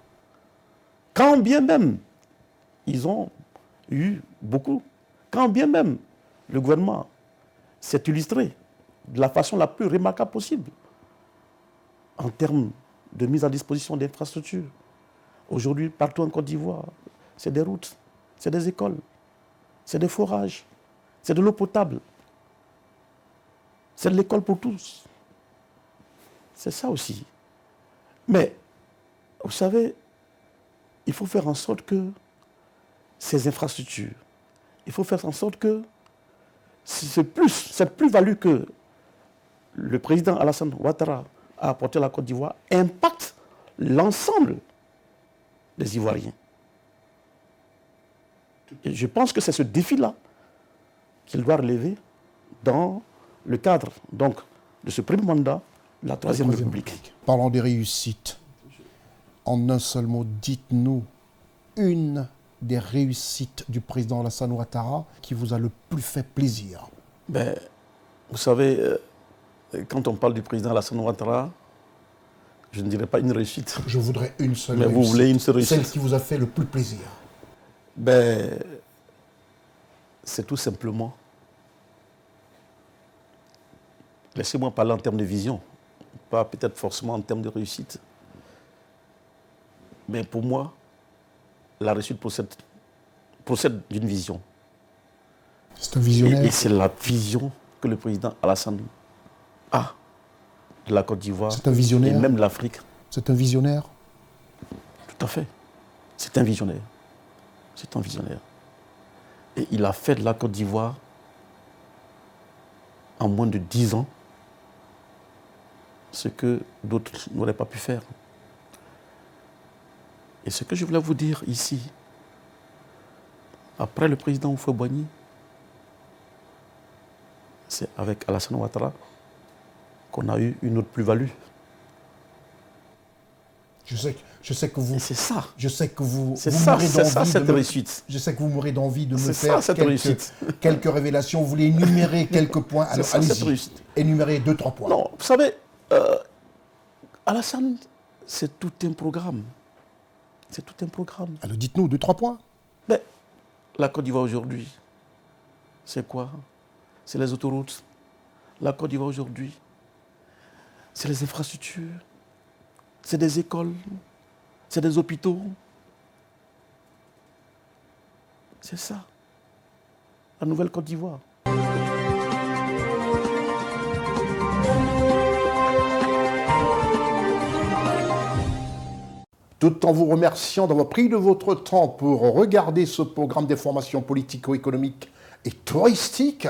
Quand bien même, ils ont eu beaucoup, quand bien même le gouvernement s'est illustré de la façon la plus remarquable possible en termes de mise à disposition d'infrastructures. Aujourd'hui, partout en Côte d'Ivoire, c'est des routes, c'est des écoles, c'est des forages, c'est de l'eau potable, c'est de l'école pour tous. C'est ça aussi. Mais, vous savez, il faut faire en sorte que ces infrastructures, il faut faire en sorte que cette plus-value que le président Alassane Ouattara a apporté à la Côte d'Ivoire impacte l'ensemble des Ivoiriens. Et je pense que c'est ce défi-là qu'il doit relever dans le cadre donc, de ce premier mandat de la Troisième République. Parlons des réussites. En un seul mot, dites-nous une des réussites du président Alassane Ouattara qui vous a le plus fait plaisir. Ben, vous savez, quand on parle du président Alassane Ouattara, je ne dirais pas une réussite. Je voudrais une seule réussite. Mais vous voulez une seule réussite? Celle qui vous a fait le plus plaisir. Ben, c'est tout simplement, laissez-moi parler en termes de vision, pas peut-être forcément en termes de réussite. Mais pour moi, la réussite procède d'une vision. C'est un visionnaire. Et c'est la vision que le président Alassane a de la Côte d'Ivoire. C'est un visionnaire. Et même de l'Afrique. C'est un visionnaire. Tout à fait. C'est un visionnaire. C'est un visionnaire. Et il a fait de la Côte d'Ivoire, en moins de 10 ans, ce que d'autres n'auraient pas pu faire. Et ce que je voulais vous dire ici, après le président Houphouët-Boigny, c'est avec Alassane Ouattara qu'on a eu une autre plus-value. Je sais que vous. C'est ça. Je sais que vous. C'est ça cette réussite. Je sais que vous mourrez d'envie de me faire quelques révélations. Vous voulez énumérer quelques points. Alors allez-y. Énumérer 2-3 points. Non, vous savez, Alassane, c'est tout un programme. C'est tout un programme. Alors dites-nous 2-3 points. Mais la Côte d'Ivoire aujourd'hui, c'est quoi? C'est les autoroutes. La Côte d'Ivoire aujourd'hui, c'est les infrastructures. C'est des écoles, c'est des hôpitaux. C'est ça, la nouvelle Côte d'Ivoire. Tout en vous remerciant d'avoir pris de votre temps pour regarder ce programme d'information politico-économique et touristique,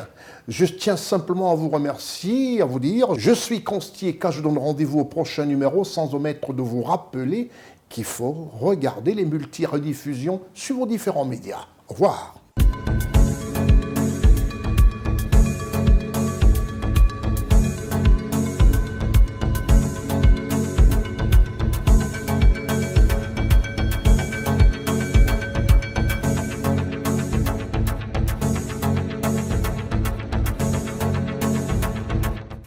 je tiens simplement à vous remercier, à vous dire, je suis Constier K, je donne rendez-vous au prochain numéro sans omettre de vous rappeler qu'il faut regarder les multi-rediffusions sur vos différents médias. Au revoir.